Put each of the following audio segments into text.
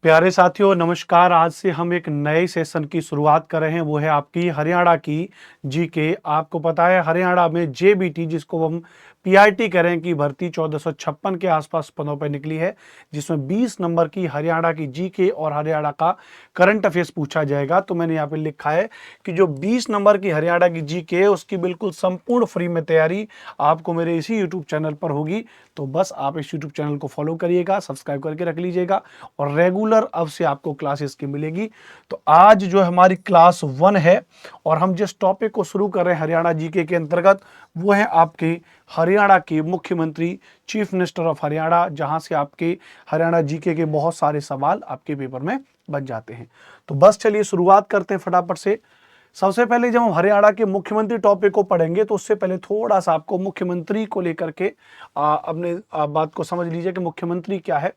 प्यारे साथियों नमस्कार। आज से हम एक नए सेशन की शुरुआत कर रहे हैं, वो है आपकी हरियाणा की जीके। आपको पता है हरियाणा में जेबीटी, जिसको हम पीआरटी करें, की भर्ती 1456 के आसपास पदों पर निकली है, जिसमें 20 नंबर की हरियाणा की जीके और हरियाणा का करंट अफेयर्स पूछा जाएगा। तो मैंने यहाँ पे लिखा है कि जो 20 नंबर की हरियाणा की जीके है उसकी बिल्कुल संपूर्ण फ्री में तैयारी आपको मेरे इसी यूट्यूब चैनल पर होगी। तो बस आप इस यूट्यूब चैनल को फॉलो करिएगा, सब्सक्राइब करके रख लीजिएगा और रेगुलर अब से आपको क्लासेस की मिलेगी। तो आज जो हमारी क्लास 1 है और हम जिस टॉपिक को शुरू कर रहे हैं हरियाणा जीके के अंतर्गत, वो है आपके हरियाणा के मुख्यमंत्री, चीफ मिनिस्टर ऑफ हरियाणा, जहां से आपके हरियाणा जीके के बहुत सारे सवाल आपके पेपर में बन जाते हैं। तो बस चलिए शुरुआत करते हैं फटाफट से। सबसे पहले जब हम हरियाणा के मुख्यमंत्री टॉपिक को पढ़ेंगे तो उससे पहले थोड़ा सा आपको मुख्यमंत्री को लेकर के अपने बात को समझ लीजिए कि मुख्यमंत्री क्या है।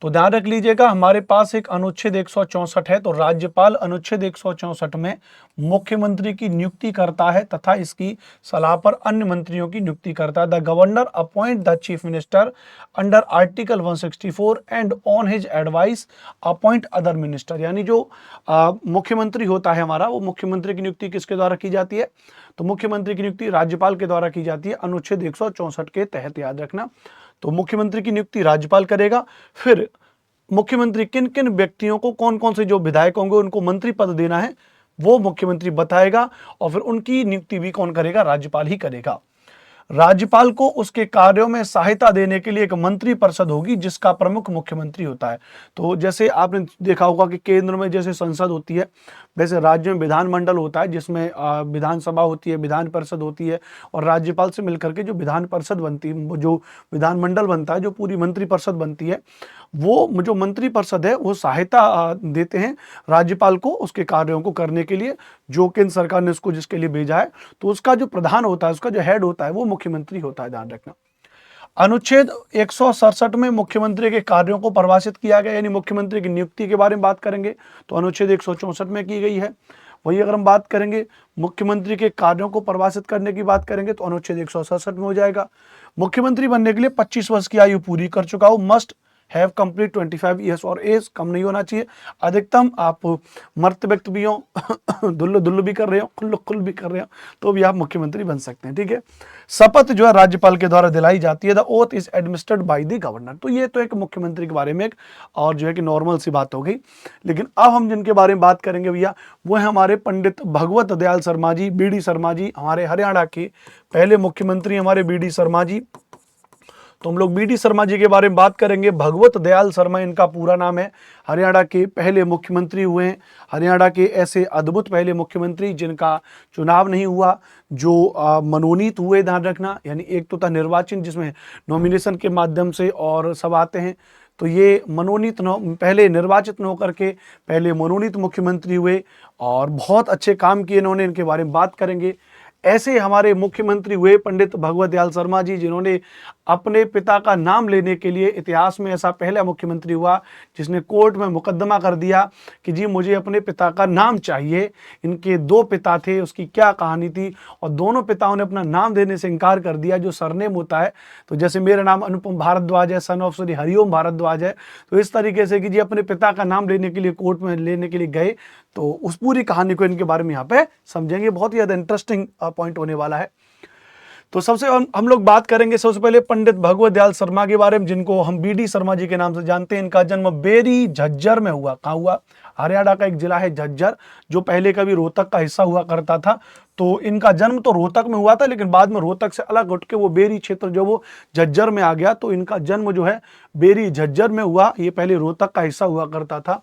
तो ध्यान रख लीजिएगा, हमारे पास एक अनुच्छेद 164 है। तो राज्यपाल अनुच्छेद 164 में मुख्यमंत्री की नियुक्ति करता है तथा इसकी सलाह पर अन्य मंत्रियों की नियुक्ति करता है। The governor appoint the chief minister under article 164 and on his advice appoint other minister. यानी जो मुख्यमंत्री होता है हमारा, वो मुख्यमंत्री की नियुक्ति किसके द्वारा की जाती है? तो मुख्यमंत्री की नियुक्ति राज्यपाल के द्वारा की जाती है, अनुच्छेद 164 के तहत, याद रखना। तो मुख्यमंत्री की नियुक्ति राज्यपाल करेगा। फिर मुख्यमंत्री किन किन व्यक्तियों को, कौन कौन से जो विधायक होंगे उनको मंत्री पद देना है, वो मुख्यमंत्री बताएगा। और फिर उनकी नियुक्ति भी कौन करेगा? राज्यपाल ही करेगा। राज्यपाल को उसके कार्यों में सहायता देने के लिए एक मंत्री परिषद होगी, जिसका प्रमुख मुख्यमंत्री होता है। तो जैसे आपने देखा होगा कि केंद्र में जैसे संसद होती है, वैसे राज्य में विधानमंडल होता है, जिसमें विधानसभा होती है, विधान परिषद होती है, और राज्यपाल से मिलकर के जो विधान परिषद बनती है, जो विधानमंडल बनता है, जो पूरी मंत्री परिषद बनती है, वो जो मंत्री परिषद है वो सहायता देते हैं राज्यपाल को उसके कार्यों को करने के लिए, जो केंद्र सरकार ने उसको जिसके लिए भेजा है। तो उसका जो प्रधान होता है, उसका जो हेड होता है, वो मुख्यमंत्री होता है, ध्यान रखना। अनुच्छेद 167 में मुख्यमंत्री के कार्यों को परिभाषित किया गया, यानी मुख्यमंत्री की नियुक्ति के बारे में बात करेंगे तो अनुच्छेद 164 में की गई है। वही अगर हम बात करेंगे मुख्यमंत्री के कार्यों को परिभाषित करने की बात करेंगे तो अनुच्छेद 167 में हो जाएगा। मुख्यमंत्री बनने के लिए 25 वर्ष की आयु पूरी कर चुका हो, मस्ट हैव कंप्लीट 25 ईयर्स, और एज कम नहीं होना चाहिए। अधिकतम आप मर्द व्यक्ति भी हो, दुल्लु दुल्लु भी कर रहे हो, खुल्लु खुल भी कर रहे हो, तो भी आप मुख्यमंत्री बन सकते हैं, ठीक है। शपथ जो है राज्यपाल के द्वारा दिलाई जाती है। The oath is administered by the governor. तो ये तो एक मुख्यमंत्री के बारे में एक और जो है कि नॉर्मल सी बात हो गई। लेकिन अब हम जिनके बारे में बात करेंगे भैया, वो है हमारे पंडित भगवत दयाल शर्मा जी, बीडी शर्मा जी, हमारे हरियाणा के पहले मुख्यमंत्री हमारे बीडी शर्मा जी। तो हम लोग बीडी शर्मा जी के बारे में बात करेंगे। भगवत दयाल शर्मा इनका पूरा नाम है। हरियाणा के पहले मुख्यमंत्री हुए हैं, हरियाणा के ऐसे अद्भुत पहले मुख्यमंत्री जिनका चुनाव नहीं हुआ, जो मनोनीत हुए, ध्यान रखना। यानी एक तो था निर्वाचन, जिसमें नॉमिनेशन के माध्यम से और सब आते हैं, तो ये मनोनीत पहले निर्वाचित न होकर के पहले मनोनीत मुख्यमंत्री हुए और बहुत अच्छे काम किए इन्होंने। इनके बारे में बात करेंगे। ऐसे हमारे मुख्यमंत्री हुए पंडित भगवत दयाल शर्मा जी, जिन्होंने अपने पिता का नाम लेने के लिए, इतिहास में ऐसा पहला मुख्यमंत्री हुआ जिसने कोर्ट में मुकदमा कर दिया कि जी मुझे अपने पिता का नाम चाहिए। इनके 2 पिता थे, उसकी क्या कहानी थी, और दोनों पिताओं ने अपना नाम देने से इनकार कर दिया, जो सरनेम होता है। तो जैसे मेरा नाम अनुपम भारद्वाज है, सन ऑफ श्री हरिओम भारद्वाज है, तो इस तरीके से कि जी अपने पिता का नाम लेने के लिए कोर्ट में लेने के लिए गए। तो उस पूरी कहानी को इनके बारे में यहाँ पे समझेंगे, बहुत ही ज्यादा इंटरेस्टिंग पॉइंट होने वाला है। तो सबसे हम लोग बात करेंगे सबसे पहले पंडित भगवत दयाल शर्मा के बारे में, जिनको हम बीडी शर्मा जी के नाम से जानते हैं। इनका जन्म बेरी झज्जर में हुआ। कहाँ हुआ? हरियाणा का एक जिला है झज्जर, जो पहले कभी रोहतक का हिस्सा हुआ करता था। तो इनका जन्म तो रोहतक में हुआ था, लेकिन बाद में रोहतक से अलग उठ के वो बेरी क्षेत्र जो वो झज्जर में आ गया। तो इनका जन्म जो है बेरी झज्जर में हुआ, ये पहले रोहतक का हिस्सा हुआ करता था।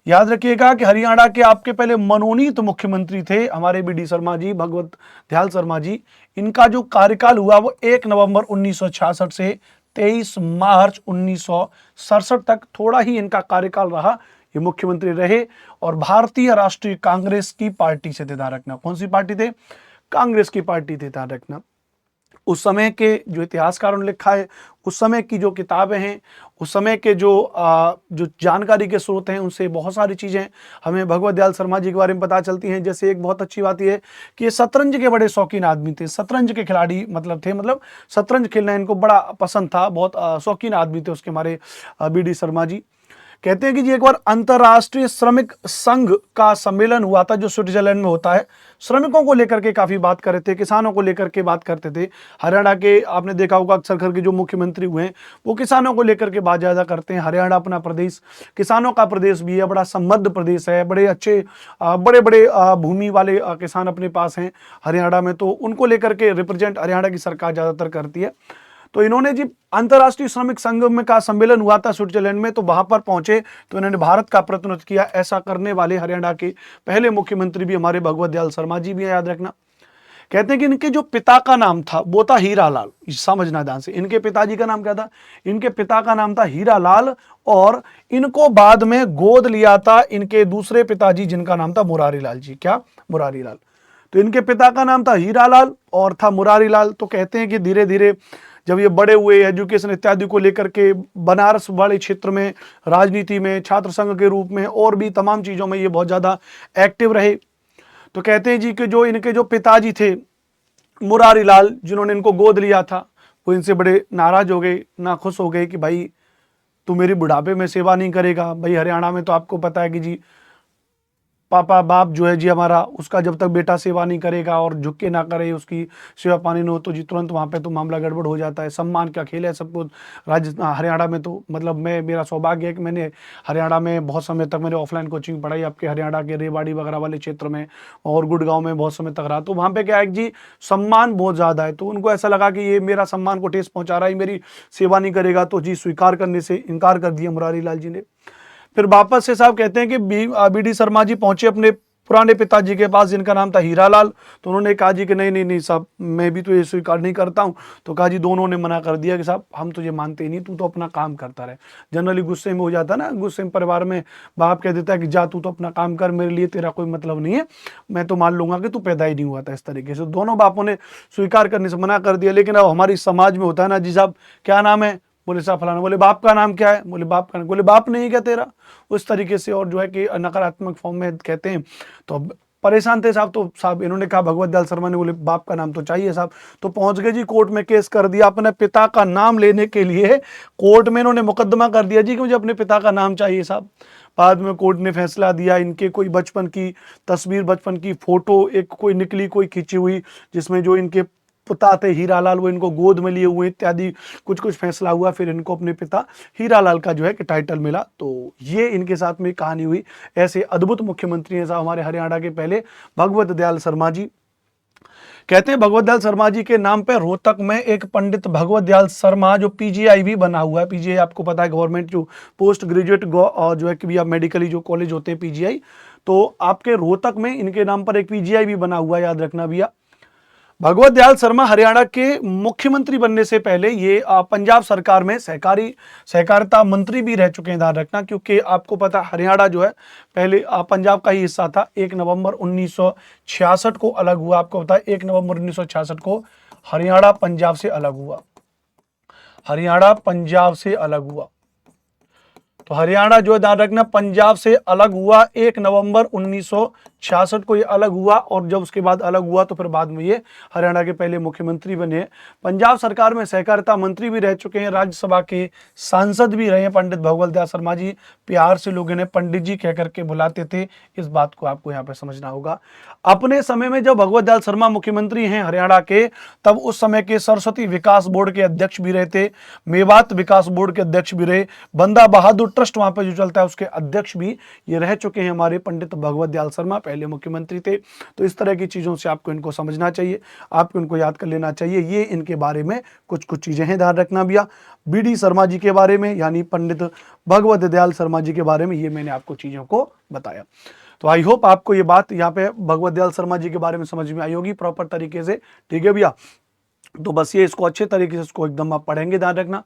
याद रखिएगा कि हरियाणा के आपके पहले मनोनीत मुख्यमंत्री थे हमारे बीडी शर्मा जी, भगवत दयाल शर्मा जी। इनका जो कार्यकाल हुआ वो 1 नवंबर 1966 से 23 मार्च 1967 तक, थोड़ा ही इनका कार्यकाल रहा, ये मुख्यमंत्री रहे। और भारतीय राष्ट्रीय कांग्रेस की पार्टी से थे, ध्यान रखना। कौन सी पार्टी थे? कांग्रेस की पार्टी थे, ध्यान रखना। उस समय के जो इतिहासकारों ने लिखा है, उस समय की जो किताबें हैं, उस समय के जो जानकारी के स्रोत हैं, उनसे बहुत सारी चीज़ें हमें भगवत दयाल शर्मा जी के बारे में पता चलती हैं। जैसे एक बहुत अच्छी बात यह है कि ये शतरंज के बड़े शौकीन आदमी थे, शतरंज के खिलाड़ी मतलब शतरंज खेलना इनको बड़ा पसंद था, बहुत शौकीन आदमी थे उसके हमारे बीडी शर्मा जी। कहते हैं कि जी एक बार अंतर्राष्ट्रीय श्रमिक संघ का सम्मेलन हुआ था जो स्विट्जरलैंड में होता है। श्रमिकों को लेकर के काफी बात कर रहे थे, किसानों को लेकर के बात करते थे। हरियाणा के आपने देखा होगा अक्सर करके जो मुख्यमंत्री हुए हैं वो किसानों को लेकर के बात ज्यादा करते हैं। हरियाणा अपना प्रदेश किसानों का प्रदेश भी है, बड़ा समृद्ध प्रदेश है, बड़े अच्छे बड़े बड़े भूमि वाले किसान अपने पास हैं हरियाणा में, तो उनको लेकर के रिप्रेजेंट हरियाणा की सरकार ज्यादातर करती है। तो इन्होंने जी अंतर्राष्ट्रीय श्रमिक संघ में का सम्मेलन हुआ था स्विट्जरलैंड में, तो वहां पर पहुंचे तो इन्होंने भारत का प्रतिनिधित्व किया। ऐसा करने वाले हरियाणा के पहले मुख्यमंत्री भी हमारे भगवत दयाल शर्मा जी भी हैं, याद रखना। कहते हैं कि इनके जो पिता का नाम था वो था हीरालाल। समझना ध्यान से, इनके पिताजी का नाम क्या था? इनके पिता का नाम था हीरालाल, और इनको बाद में गोद लिया था इनके दूसरे पिताजी जिनका नाम था मुरारी लाल जी। क्या? मुरारी लाल। तो इनके पिता का नाम था हीरालाल और था मुरारी लाल। तो कहते हैं कि धीरे धीरे जब ये बड़े हुए, एजुकेशन इत्यादि को लेकर के बनारस वाले क्षेत्र में, राजनीति में, छात्र संघ के रूप में और भी तमाम चीजों में ये बहुत ज्यादा एक्टिव रहे। तो कहते हैं जी कि जो इनके जो पिताजी थे मुरारी लाल, जिन्होंने इनको गोद लिया था, वो इनसे बड़े नाराज हो गए, नाखुश हो गए कि भाई तू मेरी बुढ़ापे में सेवा नहीं करेगा। भाई हरियाणा में तो आपको पता है कि जी पापा बाप जो है जी हमारा, उसका जब तक बेटा सेवा नहीं करेगा और झुक के ना करे, उसकी सेवा पानी न हो, तो जी तुरंत वहाँ पे तो मामला गड़बड़ हो जाता है। सम्मान का खेल है सबको। हरियाणा में तो मतलब मेरा सौभाग्य है कि मैंने हरियाणा में बहुत समय तक मैंने ऑफलाइन कोचिंग पढ़ाई, आपके हरियाणा के रेवाड़ी वगैरह वाले क्षेत्र में और गुड़गांव में बहुत समय तक रहा। तो वहाँ पे क्या है जी सम्मान बहुत ज़्यादा है। तो उनको ऐसा लगा कि ये मेरा सम्मान को ठेस पहुँचा रहा है, मेरी सेवा नहीं करेगा, तो जी स्वीकार करने से इनकार कर दिया मुरारी लाल जी ने। फिर वापस से साहब कहते हैं कि बी डी शर्मा जी पहुंचे अपने पुराने पिताजी के पास जिनका नाम था हीरालाल। तो उन्होंने कहा जी कि नहीं नहीं नहीं साहब, मैं भी तो ये स्वीकार नहीं करता हूं। तो कहा जी, दोनों ने मना कर दिया कि साहब हम तुझे मानते ही नहीं, तू तो अपना काम करता रहे। जनरली गुस्से में हो जाता है ना, गुस्से में परिवार में बाप कह देता है कि जा तू तो अपना काम कर, मेरे लिए तेरा कोई मतलब नहीं है, मैं तो मान लूंगा कि तू पैदा ही नहीं हुआ था। इस तरीके से दोनों बापों ने स्वीकार करने से मना कर दिया। लेकिन अब हमारी समाज में होता है ना जी साहब, क्या नाम है? बोले साहब फलाना। बोले बाप का नाम क्या है? बोले बाप का, बोले बाप नहीं क्या तेरा? उस तरीके से, और जो है कि नकारात्मक फॉर्म में कहते हैं। तो अब परेशान थे साहब। तो साहब इन्होंने कहा, भगवत दयाल शर्मा ने बोले बाप का नाम तो चाहिए साहब। तो पहुंच गए जी कोर्ट में, केस कर दिया अपने पिता का नाम लेने के लिए। कोर्ट में इन्होंने मुकदमा कर दिया जी कि मुझे अपने पिता का नाम चाहिए साहब। बाद में कोर्ट ने फैसला दिया, इनके कोई बचपन की तस्वीर, बचपन की फोटो एक कोई निकली, कोई खींची हुई, जिसमें जो इनके पिता थे हीरालाल वो इनको गोद में लिए हुए इत्यादि कुछ कुछ फैसला हुआ। फिर इनको अपने पिता हीरालाल का जो है कि टाइटल मिला। तो ये इनके साथ में कहानी हुई। ऐसे अद्भुत मुख्यमंत्री हैं साहब हमारे हरियाणा के पहले भगवत दयाल शर्मा जी। कहते हैं भगवत दयाल शर्मा जी के नाम पे रोहतक में एक पंडित भगवत दयाल शर्मा जो पीजीआई भी बना हुआ है। पीजीआई आपको पता है गवर्नमेंट जो पोस्ट ग्रेजुएट जो है कि भैया मेडिकली जो कॉलेज होते हैं पीजीआई, तो आपके रोहतक में इनके नाम पर एक पीजीआई भी बना हुआ है, याद रखना भैया। भगवत दयाल शर्मा हरियाणा के मुख्यमंत्री बनने से पहले ये पंजाब सरकार में सहकारिता मंत्री भी रह चुके हैं, ध्यान रखना। क्योंकि आपको पता हरियाणा जो है पहले पंजाब का ही हिस्सा था। 1 नवंबर 1966 को अलग हुआ। आपको पता है 1 नवंबर 1966 को हरियाणा पंजाब से अलग हुआ। हरियाणा पंजाब से अलग हुआ। तो हरियाणा जो है ध्यान रखना पंजाब से अलग हुआ 1 नवंबर 1966 को ये अलग हुआ। और जब उसके बाद अलग हुआ तो फिर बाद में ये हरियाणा के पहले मुख्यमंत्री बने। पंजाब सरकार में सहकारिता मंत्री भी रह चुके हैं, राज्यसभा के सांसद भी रहे हैं पंडित भगवत दयाल शर्मा जी। प्यार से लोग इन्हें पंडित जी कह करके बुलाते थे। इस बात को आपको यहाँ पे समझना होगा। अपने समय में जब भगवत दयाल शर्मा मुख्यमंत्री हैं हरियाणा के, तब उस समय के सरस्वती विकास बोर्ड के अध्यक्ष भी रहे थे, मेवात विकास बोर्ड के अध्यक्ष भी रहे, बंदा बहादुर ट्रस्ट वहां पे जो चलता है उसके अध्यक्ष भी ये रह चुके हैं हमारे पंडित भगवत दयाल शर्मा, पहले मुख्यमंत्री थे। तो इस तरह की चीजों से आपको इनको समझना चाहिए, आपको इनको याद कर लेना चाहिए। ये इनके बारे में कुछ कुछ चीजें हैं, ध्यान रखना भैया। बी.डी. शर्मा जी के बारे में, यानी पंडित भगवत दयाल शर्मा जी के बारे में ये मैंने आपको चीजों को बताया। तो आई होप आपको ये बात यहाँ पे भगवत दयाल शर्मा जी के बारे में समझ में आई होगी प्रॉपर तरीके से। ठीक है भैया, तो बस ये इसको अच्छे तरीके से इसको एकदम आप पढ़ेंगे, ध्यान रखना।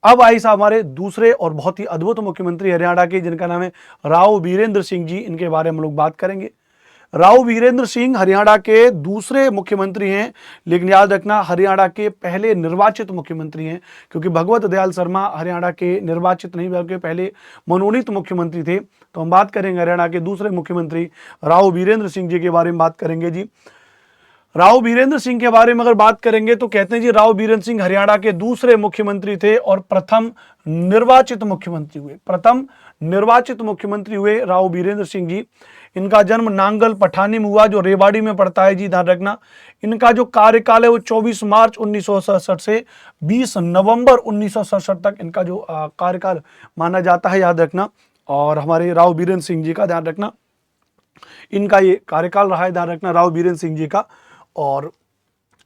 अब आई साहब हमारे दूसरे और बहुत ही अद्भुत मुख्यमंत्री हरियाणा के, जिनका नाम है राव वीरेंद्र सिंह जी। इनके बारे में हम लोग बात करेंगे। राव वीरेंद्र सिंह हरियाणा के दूसरे मुख्यमंत्री हैं, लेकिन याद रखना हरियाणा के पहले निर्वाचित मुख्यमंत्री हैं। क्योंकि भगवत दयाल शर्मा हरियाणा के निर्वाचित नहीं बल्कि पहले मनोनीत मुख्यमंत्री थे। तो हम बात करेंगे हरियाणा के दूसरे मुख्यमंत्री राव वीरेंद्र सिंह जी के बारे में बात करेंगे जी। राव बीरेंद्र सिंह के बारे में अगर बात करेंगे तो कहते हैं जी राव बीरेंद्र सिंह हरियाणा के दूसरे मुख्यमंत्री थे और प्रथम निर्वाचित मुख्यमंत्री हुए। प्रथम निर्वाचित मुख्यमंत्री हुए राव बीरेंद्र सिंह जी। इनका जन्म नांगल पठानी में हुआ, जो रेवाड़ी में पड़ता है जी, ध्यान रखना। इनका जो कार्यकाल है वो 24 मार्च 1967 से 20 नवंबर 1967 तक इनका जो कार्यकाल माना जाता है, याद रखना। और हमारे राव बीरेंद्र सिंह जी का ध्यान रखना, इनका ये कार्यकाल रहा है, ध्यान रखना, राव बीरेंद्र सिंह जी का। और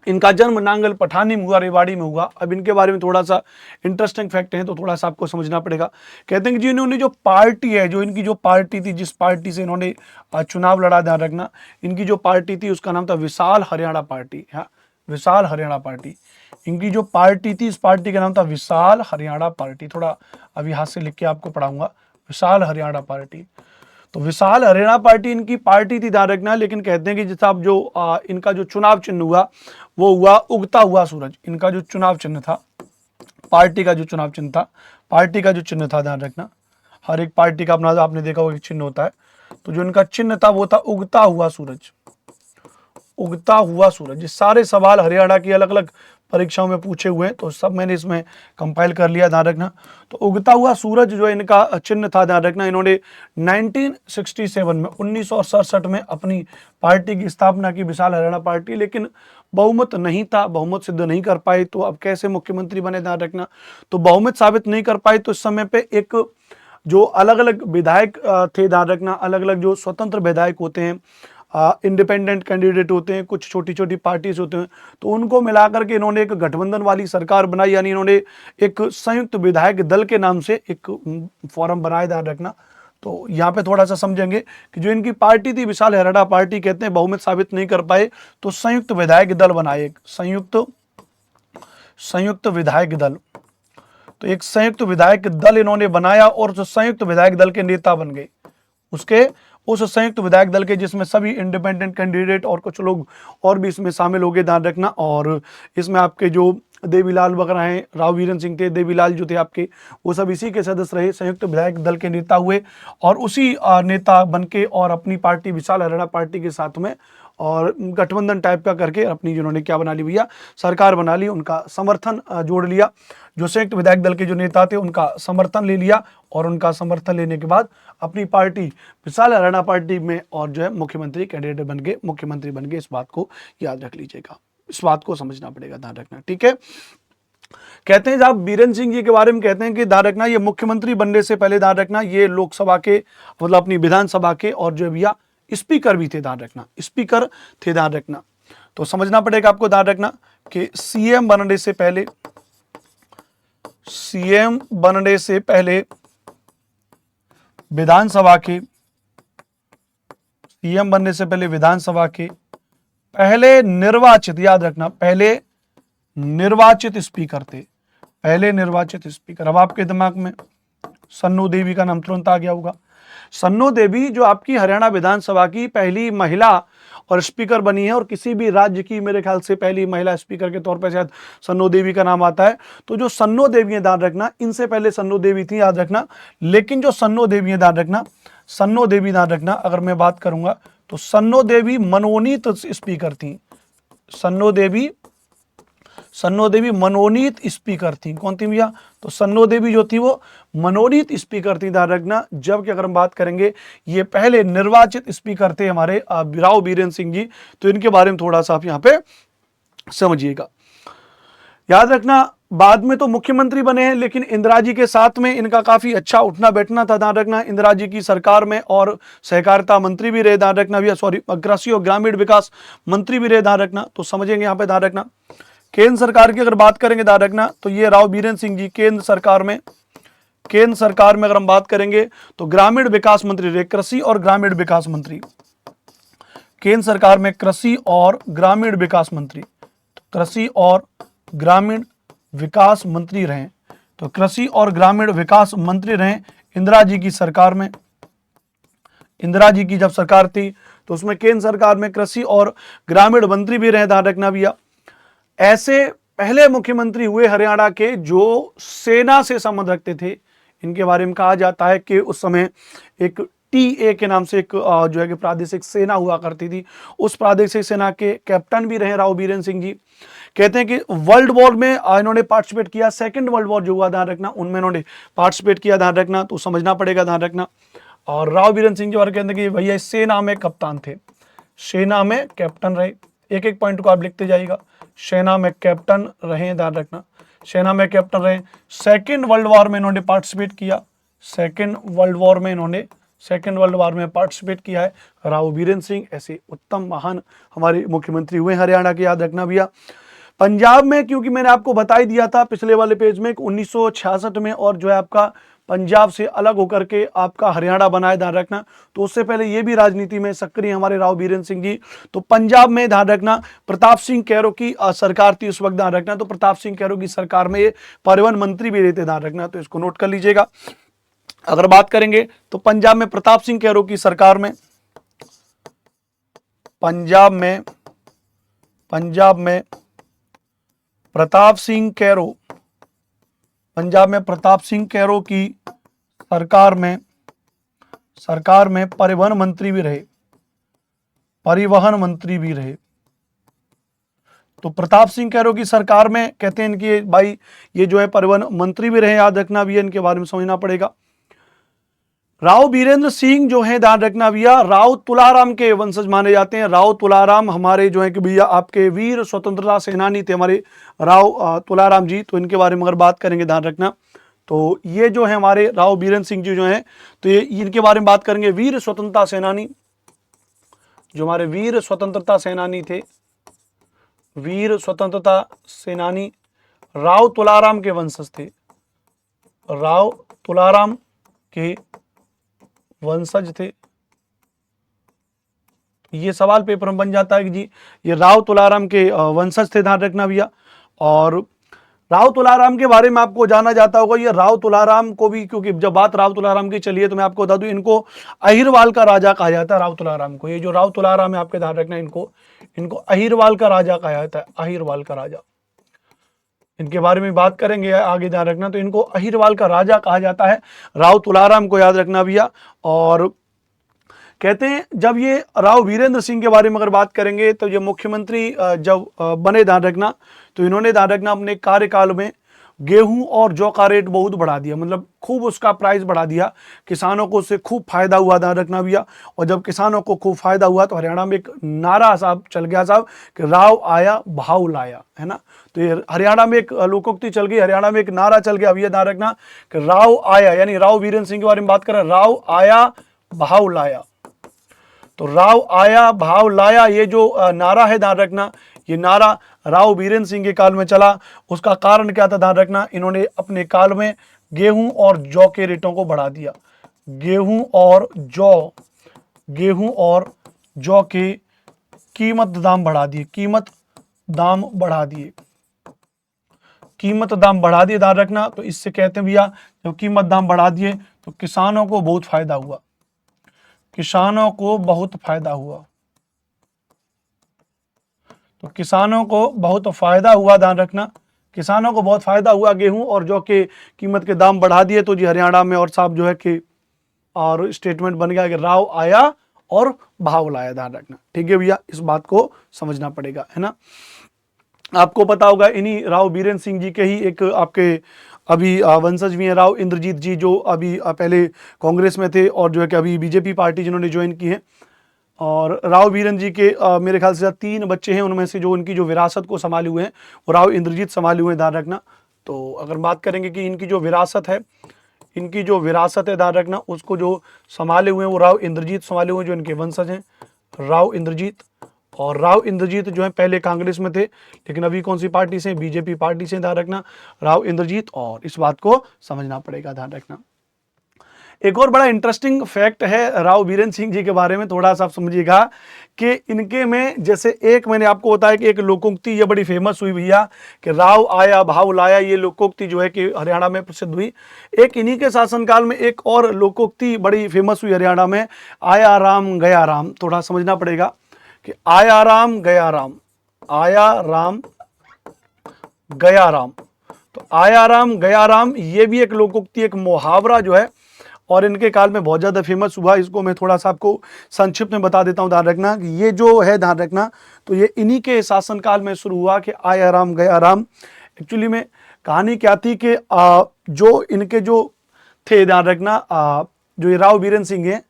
इनका जन्म नांगल पठानी में हुआ, रेवाड़ी में हुआ। अब इनके बारे में थोड़ा सा इंटरेस्टिंग फैक्ट है, तो थोड़ा सा आपको समझना पड़ेगा। कहते हैं कि जी इन्होंने जो पार्टी है, जो इनकी जो पार्टी थी, जिस पार्टी से इन्होंने चुनाव लड़ा, ध्यान रखना, इनकी जो पार्टी थी उसका नाम था विशाल हरियाणा पार्टी। हाँ, विशाल हरियाणा पार्टी। इनकी जो पार्टी थी, इस पार्टी का नाम था विशाल हरियाणा पार्टी। थोड़ा अभी हाथ से लिख के आपको पढ़ाऊंगा, विशाल हरियाणा पार्टी। तो विशाल हरियाणा पार्टी इनकी पार्टी थी, ध्यान रखना। लेकिन कहते हैं कि जैसा आप जो इनका जो चुनाव चिन्ह हुआ वो हुआ उगता हुआ सूरज। इनका जो चुनाव चिन्ह था, पार्टी का जो चुनाव चिन्ह था, पार्टी का जो चिन्ह था, ध्यान रखना, हर एक पार्टी का अपना आपने देखा होगा चिन्ह होता है। तो जो इनका चिन्ह था वो था उगता हुआ सूरज। उगता हुआ सूरज। ये सारे सवाल हरियाणा की अलग अलग परीक्षाओं में पूछे हुए हैं, तो सब मैंने इसमें कंपाइल कर लिया, ध्यान रखना। तो उगता हुआ सूरज जो इनका चिन्ह था, ध्यान रखना, इन्होंने 1967 में 1967 में अपनी पार्टी की स्थापना की, विशाल हरियाणा पार्टी। लेकिन बहुमत नहीं था, बहुमत सिद्ध नहीं कर पाए, तो अब कैसे मुख्यमंत्री बने, ध्यान रखना। तो बहुमत साबित नहीं कर पाए, तो इस समय पे एक जो अलग अलग विधायक थे, ध्यान रखना, अलग अलग जो स्वतंत्र विधायक होते हैं, इंडिपेंडेंट कैंडिडेट होते हैं, कुछ छोटी छोटी पार्टीज होते हैं, तो उनको मिलाकर के इन्होंने एक गठबंधन वाली सरकार बनाई। यानी इन्होंने एक संयुक्त विधायक दल के नाम से एक फॉर्म बनाया, ध्यान रखना। तो यहाँ पे थोड़ा सा समझेंगे कि जो इनकी पार्टी थी विशाल हरियाणा पार्टी, कहते हैं बहुमत साबित नहीं कर पाए, तो संयुक्त विधायक दल बनाए, एक संयुक्त विधायक दल। तो एक संयुक्त विधायक दल इन्होंने बनाया और जो संयुक्त विधायक दल के नेता बन गए, उसके उस संयुक्त विधायक दल के, जिसमें सभी इंडिपेंडेंट कैंडिडेट और कुछ लोग और भी इसमें शामिल हो गए, ध्यान रखना। और इसमें आपके जो देवीलाल वगैरह हैं, राव बीरेंद्र सिंह थे, देवीलाल जो थे आपके, वो सब इसी के सदस्य रहे, संयुक्त विधायक दल के नेता हुए और उसी नेता बनके और अपनी पार्टी विशाल हरियाणा पार्टी के साथ में और गठबंधन टाइप का करके अपनी जिन्होंने क्या बना ली भैया, सरकार बना ली। उनका समर्थन जोड़ लिया, जो संयुक्त विधायक दल के जो नेता थे उनका समर्थन ले लिया, और उनका समर्थन लेने के बाद अपनी पार्टी विशाल हरियाणा पार्टी में और जो है मुख्यमंत्री कैंडिडेट बन गए, मुख्यमंत्री बन गए। इस बात को याद रख लीजिएगा, इस बात को समझना पड़ेगा, ध्यान रखना, ठीक है। कहते हैं जब बीरेंद्र सिंह जी के बारे में कहते हैं कि ध्यान रखना, ये मुख्यमंत्री बनने से पहले, ध्यान रखना, ये लोकसभा के मतलब अपनी विधानसभा के और जो भैया स्पीकर भी थे, ध्यान रखना, स्पीकर थे, ध्यान रखना। तो समझना पड़ेगा आपको, ध्यान रखना कि सीएम बनने से पहले, सीएम बनने से पहले विधानसभा के, सीएम बनने से पहले विधानसभा के पहले निर्वाचित, याद रखना, पहले निर्वाचित स्पीकर थे, पहले निर्वाचित स्पीकर। अब आपके दिमाग में सन्नू देवी का नाम तुरंत आ गया होगा। सन्नू देवी जो आपकी हरियाणा विधानसभा की पहली महिला और स्पीकर बनी है, और किसी भी राज्य की मेरे ख्याल से पहली महिला स्पीकर के तौर पर शायद सन्नू देवी का नाम आता है। तो जो सन्नू देवी है, ध्यान रखना, इनसे पहले सन्नू देवी थी, याद रखना। लेकिन जो सन्नू देवी है, ध्यान रखना, सन्नू देवी, ध्यान रखना, अगर मैं बात करूंगा तो सन्नू देवी मनोनीत स्पीकर थी। सन्नू देवी मनोनीत स्पीकर थी। कौन थी भैया? तो सन्नू देवी जो थी वो मनोनीत स्पीकर थी, ध्यान रखना। जबकि अगर हम बात करेंगे, ये पहले निर्वाचित स्पीकर थे हमारे राव बीरेंद्र सिंह जी। तो इनके बारे में थोड़ा सा आप यहाँ पे समझिएगा, याद रखना। बाद में तो मुख्यमंत्री बने हैं, लेकिन इंदिरा जी के साथ में इनका काफी अच्छा उठना बैठना था, ध्यान रखना। इंदिरा जी की सरकार में और सहकारिता मंत्री भी रहे, ध्यान रखना भैया, सॉरी, कृषि और ग्रामीण विकास मंत्री भी रहे, ध्यान रखना। तो समझेंगे यहाँ पे, ध्यान रखना। केंद्र सरकार की अगर बात करेंगे, ध्यान रखना, तो ये राव बीरेंद्र सिंह जी केंद्र सरकार में अगर हम बात करेंगे तो ग्रामीण विकास मंत्री रहे, कृषि और ग्रामीण विकास मंत्री। केंद्र सरकार में कृषि और ग्रामीण विकास मंत्री, तो कृषि और ग्रामीण विकास मंत्री रहे। तो कृषि और ग्रामीण विकास मंत्री रहे इंदिरा जी की सरकार में। इंदिरा जी की जब सरकार थी तो उसमें केंद्र सरकार में कृषि और ग्रामीण मंत्री भी रहे, ध्यान रखना भैया। ऐसे पहले मुख्यमंत्री हुए हरियाणा के जो सेना से संबंध रखते थे। इनके बारे में कहा जाता है कि उस समय एक TA के नाम से एक जो है कि प्रादेशिक सेना हुआ करती थी, उस प्रादेशिक सेना के कैप्टन भी रहे राव बीरेंद्र सिंह जी। कहते हैं कि वर्ल्ड वॉर में इन्होंने पार्टिसिपेट किया, सेकंड वर्ल्ड वॉर जो हुआ ध्यान रखना, उनमें इन्होंने पार्टिसिपेट किया, ध्यान रखना, तो समझना पड़ेगा, ध्यान रखना। और राव बीरेंद्र सिंह जी बारे कहते हैं कि भैया सेना में कप्तान थे, सेना में कैप्टन रहे। एक एक पॉइंट को आप लिखते जाइएगा, सेना में कैप्टन रहे, ध्यान रखना, सेना में कैप्टन रहे। सेकेंड वर्ल्ड वॉर में इन्होंने पार्टिसिपेट किया, सेकेंड वर्ल्ड वॉर में इन्होंने सेकेंड वर्ल्ड वॉर में पार्टिसिपेट किया है राव बीरेंद्र सिंह। ऐसे उत्तम महान हमारे मुख्यमंत्री हुए हरियाणा के, याद रखना भैया। पंजाब में, क्योंकि मैंने आपको बता ही दिया था पिछले वाले पेज में, 1966 में और जो है आपका पंजाब से अलग होकर के आपका हरियाणा बनाया, ध्यान रखना। तो उससे पहले ये भी राजनीति में सक्रिय हमारे राव बीरेंद्र सिंह जी। तो पंजाब में ध्यान रखना प्रताप सिंह कैरो की सरकार थी उस वक्त, ध्यान रखना। तो प्रताप सिंह कैरो की सरकार में ये परिवहन मंत्री भी रहते, ध्यान रखना, तो इसको नोट कर लीजिएगा। अगर बात करेंगे तो पंजाब में प्रताप सिंह कैरो की सरकार में, पंजाब में प्रताप सिंह कैरो, पंजाब में प्रताप सिंह कैरो की सरकार में परिवहन मंत्री भी रहे, परिवहन मंत्री भी रहे। तो प्रताप सिंह कैरो की सरकार में कहते हैं कि भाई ये जो है परिवहन मंत्री भी रहे, याद रखना भी है, इनके बारे में समझना पड़ेगा। राव बीरेंद्र सिंह जो है, ध्यान रखना भैया, राव तुलाराम के वंशज माने जाते हैं। राव तुलाराम हमारे जो है कि भैया आपके वीर स्वतंत्रता सेनानी थे हमारे राव तुलाराम जी। तो इनके बारे में अगर बात करेंगे, ध्यान रखना, तो ये जो है हमारे राव बीरेंद्र सिंह जी जो हैं, तो ये इनके बारे में बात करेंगे। वीर स्वतंत्रता सेनानी, जो हमारे वीर स्वतंत्रता सेनानी थे, वीर स्वतंत्रता सेनानी राव तुलाराम के वंशज थे, राव तुलाराम के वंशज थे। ये सवाल पेपर में बन जाता है कि जी ये राव तुलाराम के वंशज थे, ध्यान रखना भैया। और राव तुलाराम के बारे में आपको जाना जाता होगा, ये राव तुलाराम को भी, क्योंकि जब बात राव तुलाराम की चलिए तो मैं आपको बता दूं, इनको अहिरवाल का राजा कहा जाता है राव तुलाराम को। ये जो राव तुलाराम है आपके, ध्यान रखना, इनको अहिरवाल का राजा कहा जाता है, अहिरवाल का राजा। इनके बारे में बात करेंगे आगे, ध्यान रखना। तो इनको अहिरवाल का राजा कहा जाता है, राव तुलाराम को, याद रखना भैया। और कहते हैं जब ये राव वीरेंद्र सिंह के बारे में अगर बात करेंगे तो ये मुख्यमंत्री जब बने, ध्यान रखना, तो इन्होंने, ध्यान रखना, अपने कार्यकाल में गेहूं और जौ का रेट बहुत बढ़ा दिया, मतलब खूब उसका प्राइस बढ़ा दिया, किसानों को उससे खूब फायदा हुआ, ध्यान रखना भैया। और जब किसानों को खूब फायदा हुआ तो हरियाणा में एक नारा साहब चल गया साहब कि राव आया भाव लाया, है ना। तो ये हरियाणा में एक लोकोक्ति चल गई, हरियाणा में एक नारा चल गया भैया, ध्यान रखना, कि राव आया, यानी राव बीरेंद्र सिंह के बारे में बात करें, राव आया भाव लाया। तो राव आया भाव लाया, ये जो नारा है, ध्यान रखना, ये नारा राव बीरेंद्र सिंह के काल में चला। उसका कारण क्या था, ध्यान रखना, इन्होंने अपने काल में गेहूं और जौ के रेटों को बढ़ा दिया, गेहूं और जौ के कीमत दाम बढ़ा दिए, कीमत दाम बढ़ा दिए, ध्यान रखना। तो इससे कहते हैं भैया जब कीमत दाम बढ़ा दिए तो किसानों को बहुत फायदा हुआ, किसानों को बहुत फायदा हुआ, तो किसानों को बहुत फायदा हुआ, ध्यान रखना, किसानों को बहुत फायदा हुआ, गेहूं और जौ के कीमत के दाम बढ़ा दिए। तो जी हरियाणा में और साहब जो है कि और स्टेटमेंट बन गया कि राव आया और भाव लाया, ध्यान रखना, ठीक है भैया, इस बात को समझना पड़ेगा, है ना। आपको पता होगा इन्हीं राव बीरेंद्र सिंह जी के ही एक आपके अभी वंशज भी हैं, राव इंद्रजीत जी, जो अभी पहले कांग्रेस में थे और जो है कि अभी बीजेपी पार्टी जिन्होंने ज्वाइन की है। और राव बीरेंद्र जी के मेरे ख्याल से 3 बच्चे हैं, उनमें से जो उनकी जो विरासत को संभाले हुए हैं वो राव इंद्रजीत संभाले हुए हैं, ध्यान रखना। तो अगर बात करेंगे कि इनकी जो विरासत है, ध्यान रखना, उसको जो संभाले हुए हैं वो राव इंद्रजीत संभाले हुए हैं, जो इनके वंशज हैं राव इंद्रजीत। और राव इंद्रजीत जो है पहले कांग्रेस में थे, लेकिन अभी कौन सी पार्टी से, बीजेपी पार्टी से, ध्यान रखना, राव इंद्रजीत। और इस बात को समझना पड़ेगा, ध्यान रखना। एक और बड़ा इंटरेस्टिंग फैक्ट है राव बीरेंद्र सिंह जी के बारे में, थोड़ा सा आप समझिएगा कि इनके में जैसे एक मैंने आपको बताया कि एक लोकोक्ति ये बड़ी फेमस हुई भैया कि राव आया भाव लाया, ये लोकोक्ति जो है कि हरियाणा में प्रसिद्ध हुई। एक इन्हीं के शासनकाल में एक और लोकोक्ति बड़ी फेमस हुई हरियाणा में, आया राम गया राम। थोड़ा समझना पड़ेगा कि आया राम गया राम, आया राम गया राम। तो आया राम गया राम ये भी एक लोकोक्ति, एक मुहावरा जो है, और इनके काल में बहुत ज़्यादा फेमस हुआ। इसको मैं थोड़ा सा आपको संक्षिप्त में बता देता हूँ। ध्यान रखना कि ये जो है, ध्यान रखना, तो ये इन्हीं के शासनकाल में शुरू हुआ कि आया राम गया राम। एक्चुअली में कहानी क्या थी कि जो इनके जो थे, ध्यान रखना, जो ये राव बीरेंद्र सिंह हैं,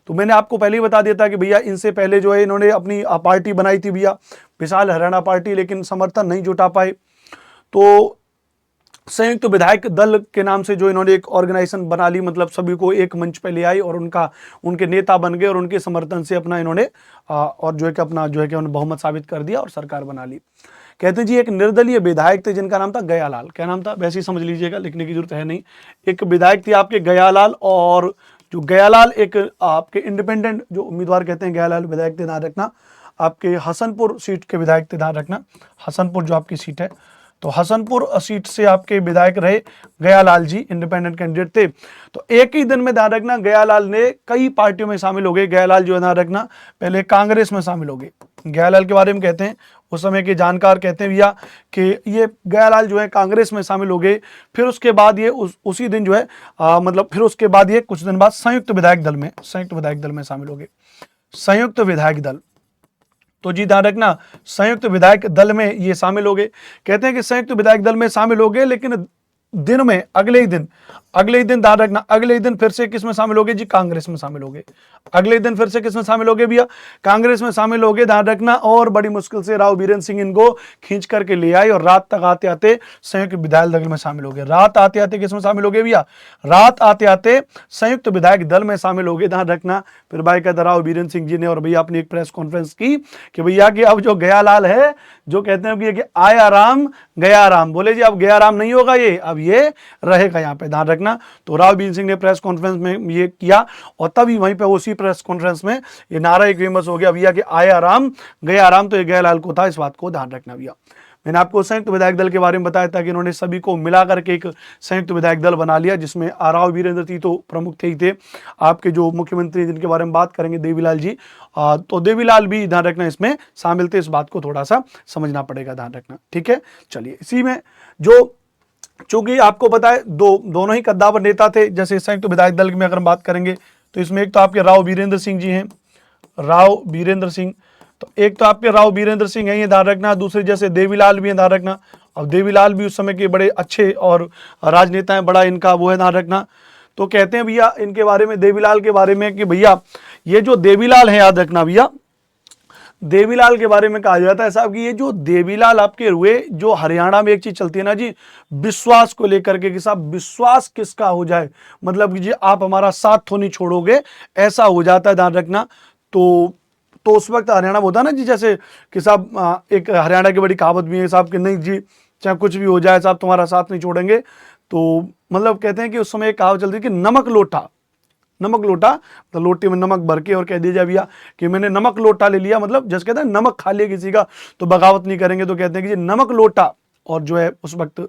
तो मैंने आपको पहले ही बता दिया था कि भैया इनसे पहले जो है इन्होंने अपनी पार्टी बनाई थी भैया, विशाल हरियाणा पार्टी, लेकिन समर्थन नहीं जुटा पाए। तो संयुक्त विधायक दल के नाम से जो इन्होंने एक ऑर्गेनाइजेशन बना ली, मतलब सभी को एक मंच पे ले आई और उनके नेता बन गए और उनके समर्थन से अपना इन्होंने और जो है कि अपना जो है कि उन्होंने बहुमत साबित कर दिया और सरकार बना ली। कहते हैं जी एक निर्दलीय विधायक थे जिनका नाम था गयालाल। क्या नाम था? वैसे ही समझ लीजिएगा, लिखने की जरूरत है नहीं। एक विधायक थे आपके गयालाल, और जो गयालाल एक आपके इंडिपेंडेंट जो उम्मीदवार कहते हैं, गयालाल विधायक थे, ध्यान रखना, आपके हसनपुर सीट के विधायक थे, ध्यान रखना, हसनपुर जो आपकी सीट है, तो हसनपुर सीट से आपके विधायक रहे गयालाल जी, इंडिपेंडेंट कैंडिडेट थे। तो एक ही दिन में, ध्यान रखना, गयालाल ने कई पार्टियों में शामिल हो गए। गयालाल जो है, ध्यान रखना, पहले कांग्रेस में शामिल हो गए। गयालाल के बारे में कहते हैं, उस समय के जानकार कहते हैं भैया कि ये गयालाल जो है कांग्रेस में शामिल हो गए। फिर उसके बाद ये उसी दिन जो है मतलब फिर उसके बाद ये कुछ दिन बाद संयुक्त विधायक दल में शामिल हो गए। संयुक्त विधायक दल, तो जी ध्यान रखना, संयुक्त विधायक दल में ये शामिल हो गए। कहते हैं कि संयुक्त विधायक दल में शामिल हो गए, लेकिन दिन में अगले ही दिन ध्यान रखना, अगले ही दिन फिर से किस में शामिल हो गए जी? कांग्रेस में शामिल हो गए। अगले ही दिन फिर से किस में शामिल हो गए भैया? कांग्रेस में शामिल हो गए, ध्यान रखना। और बड़ी मुश्किल से राव बीरेंद्र सिंह इनको खींच करके ले आए और रात तक आते आते संयुक्त विधायक दल में शामिल हो गए। रात आते आते किस में शामिल हो गए भैया? रात आते आते संयुक्त विधायक दल में शामिल हो गए, ध्यान रखना। फिर भाई कहता राव बीरेंद्र सिंह जी ने और भैया अपनी एक प्रेस कॉन्फ्रेंस की कि भैया कि अब जो गयालाल है, जो कहते हैं कि आया राम गया राम, बोले जी अब गया राम नहीं होगा, ये अब ये रहेगा यहाँ पे, ध्यान रखना। तो राव बीरेंद्र सिंह ने प्रेस कॉन्फ्रेंस में ये किया और तभी वहीं पे उसी प्रेस कॉन्फ्रेंस में ये नारा एक फेमस हो गया भैया कि आया राम गया राम। तो ये गयालाल को था, इस बात को ध्यान रखना भैया। मैंने आपको संयुक्त विधायक दल के बारे में बताया था कि इन्होंने सभी को मिलाकर के एक संयुक्त विधायक दल बना लिया, जिसमें राव बीरेंद्र सिंह तो प्रमुख थे ही थे। आपके जो मुख्यमंत्री जिनके बारे में बात करेंगे, देवीलाल जी, तो देवीलाल भी ध्यान रखना इसमें शामिल थे। इस बात को थोड़ा सा समझना पड़ेगा, ध्यान रखना, ठीक है। चलिए, इसी में जो चूंकि आपको पता है दोनों ही कद्दावर नेता थे। जैसे संयुक्त विधायक दल में अगर हम बात करेंगे तो इसमें एक तो आपके राव बीरेंद्र सिंह जी हैं, राव बीरेंद्र सिंह, तो एक तो आपके राव बीरेंद्र सिंह है, ये ध्यान रखना। दूसरे जैसे देवीलाल भी है, ध्यान रखना। अब देवीलाल भी उस समय के बड़े अच्छे और राजनेता हैं, बड़ा इनका वो है, ध्यान रखना। तो कहते हैं भैया इनके बारे में, देवीलाल के बारे में, कि भैया ये जो देवीलाल है, याद रखना भैया, देवीलाल के बारे में कहा जाता है साहब कि ये जो देवीलाल आपके हुए, जो हरियाणा में एक चीज चलती है ना जी, विश्वास को लेकर के, कि साहब विश्वास किसका हो जाए, मतलब कि जी आप हमारा साथ तो नहीं छोड़ोगे, ऐसा हो जाता है, ध्यान रखना। तो उस वक्त हरियाणा में होता है ना जी, जैसे कि साहब एक हरियाणा की बड़ी कहावत भी है साहब कि नहीं जी चाहे कुछ भी हो जाए साहब तुम्हारा साथ नहीं छोड़ेंगे। तो मतलब कहते हैं कि उस समय एक कहावत चलती है कि नमक लोटा, तो लोटे में नमक भर के और कह दीजिए भैया कि मैंने नमक लोटा ले लिया, मतलब जैसे कहते हैं नमक खा लिया किसी का तो बगावत नहीं करेंगे। तो कहते हैं कि नमक लोटा, और जो है उस वक्त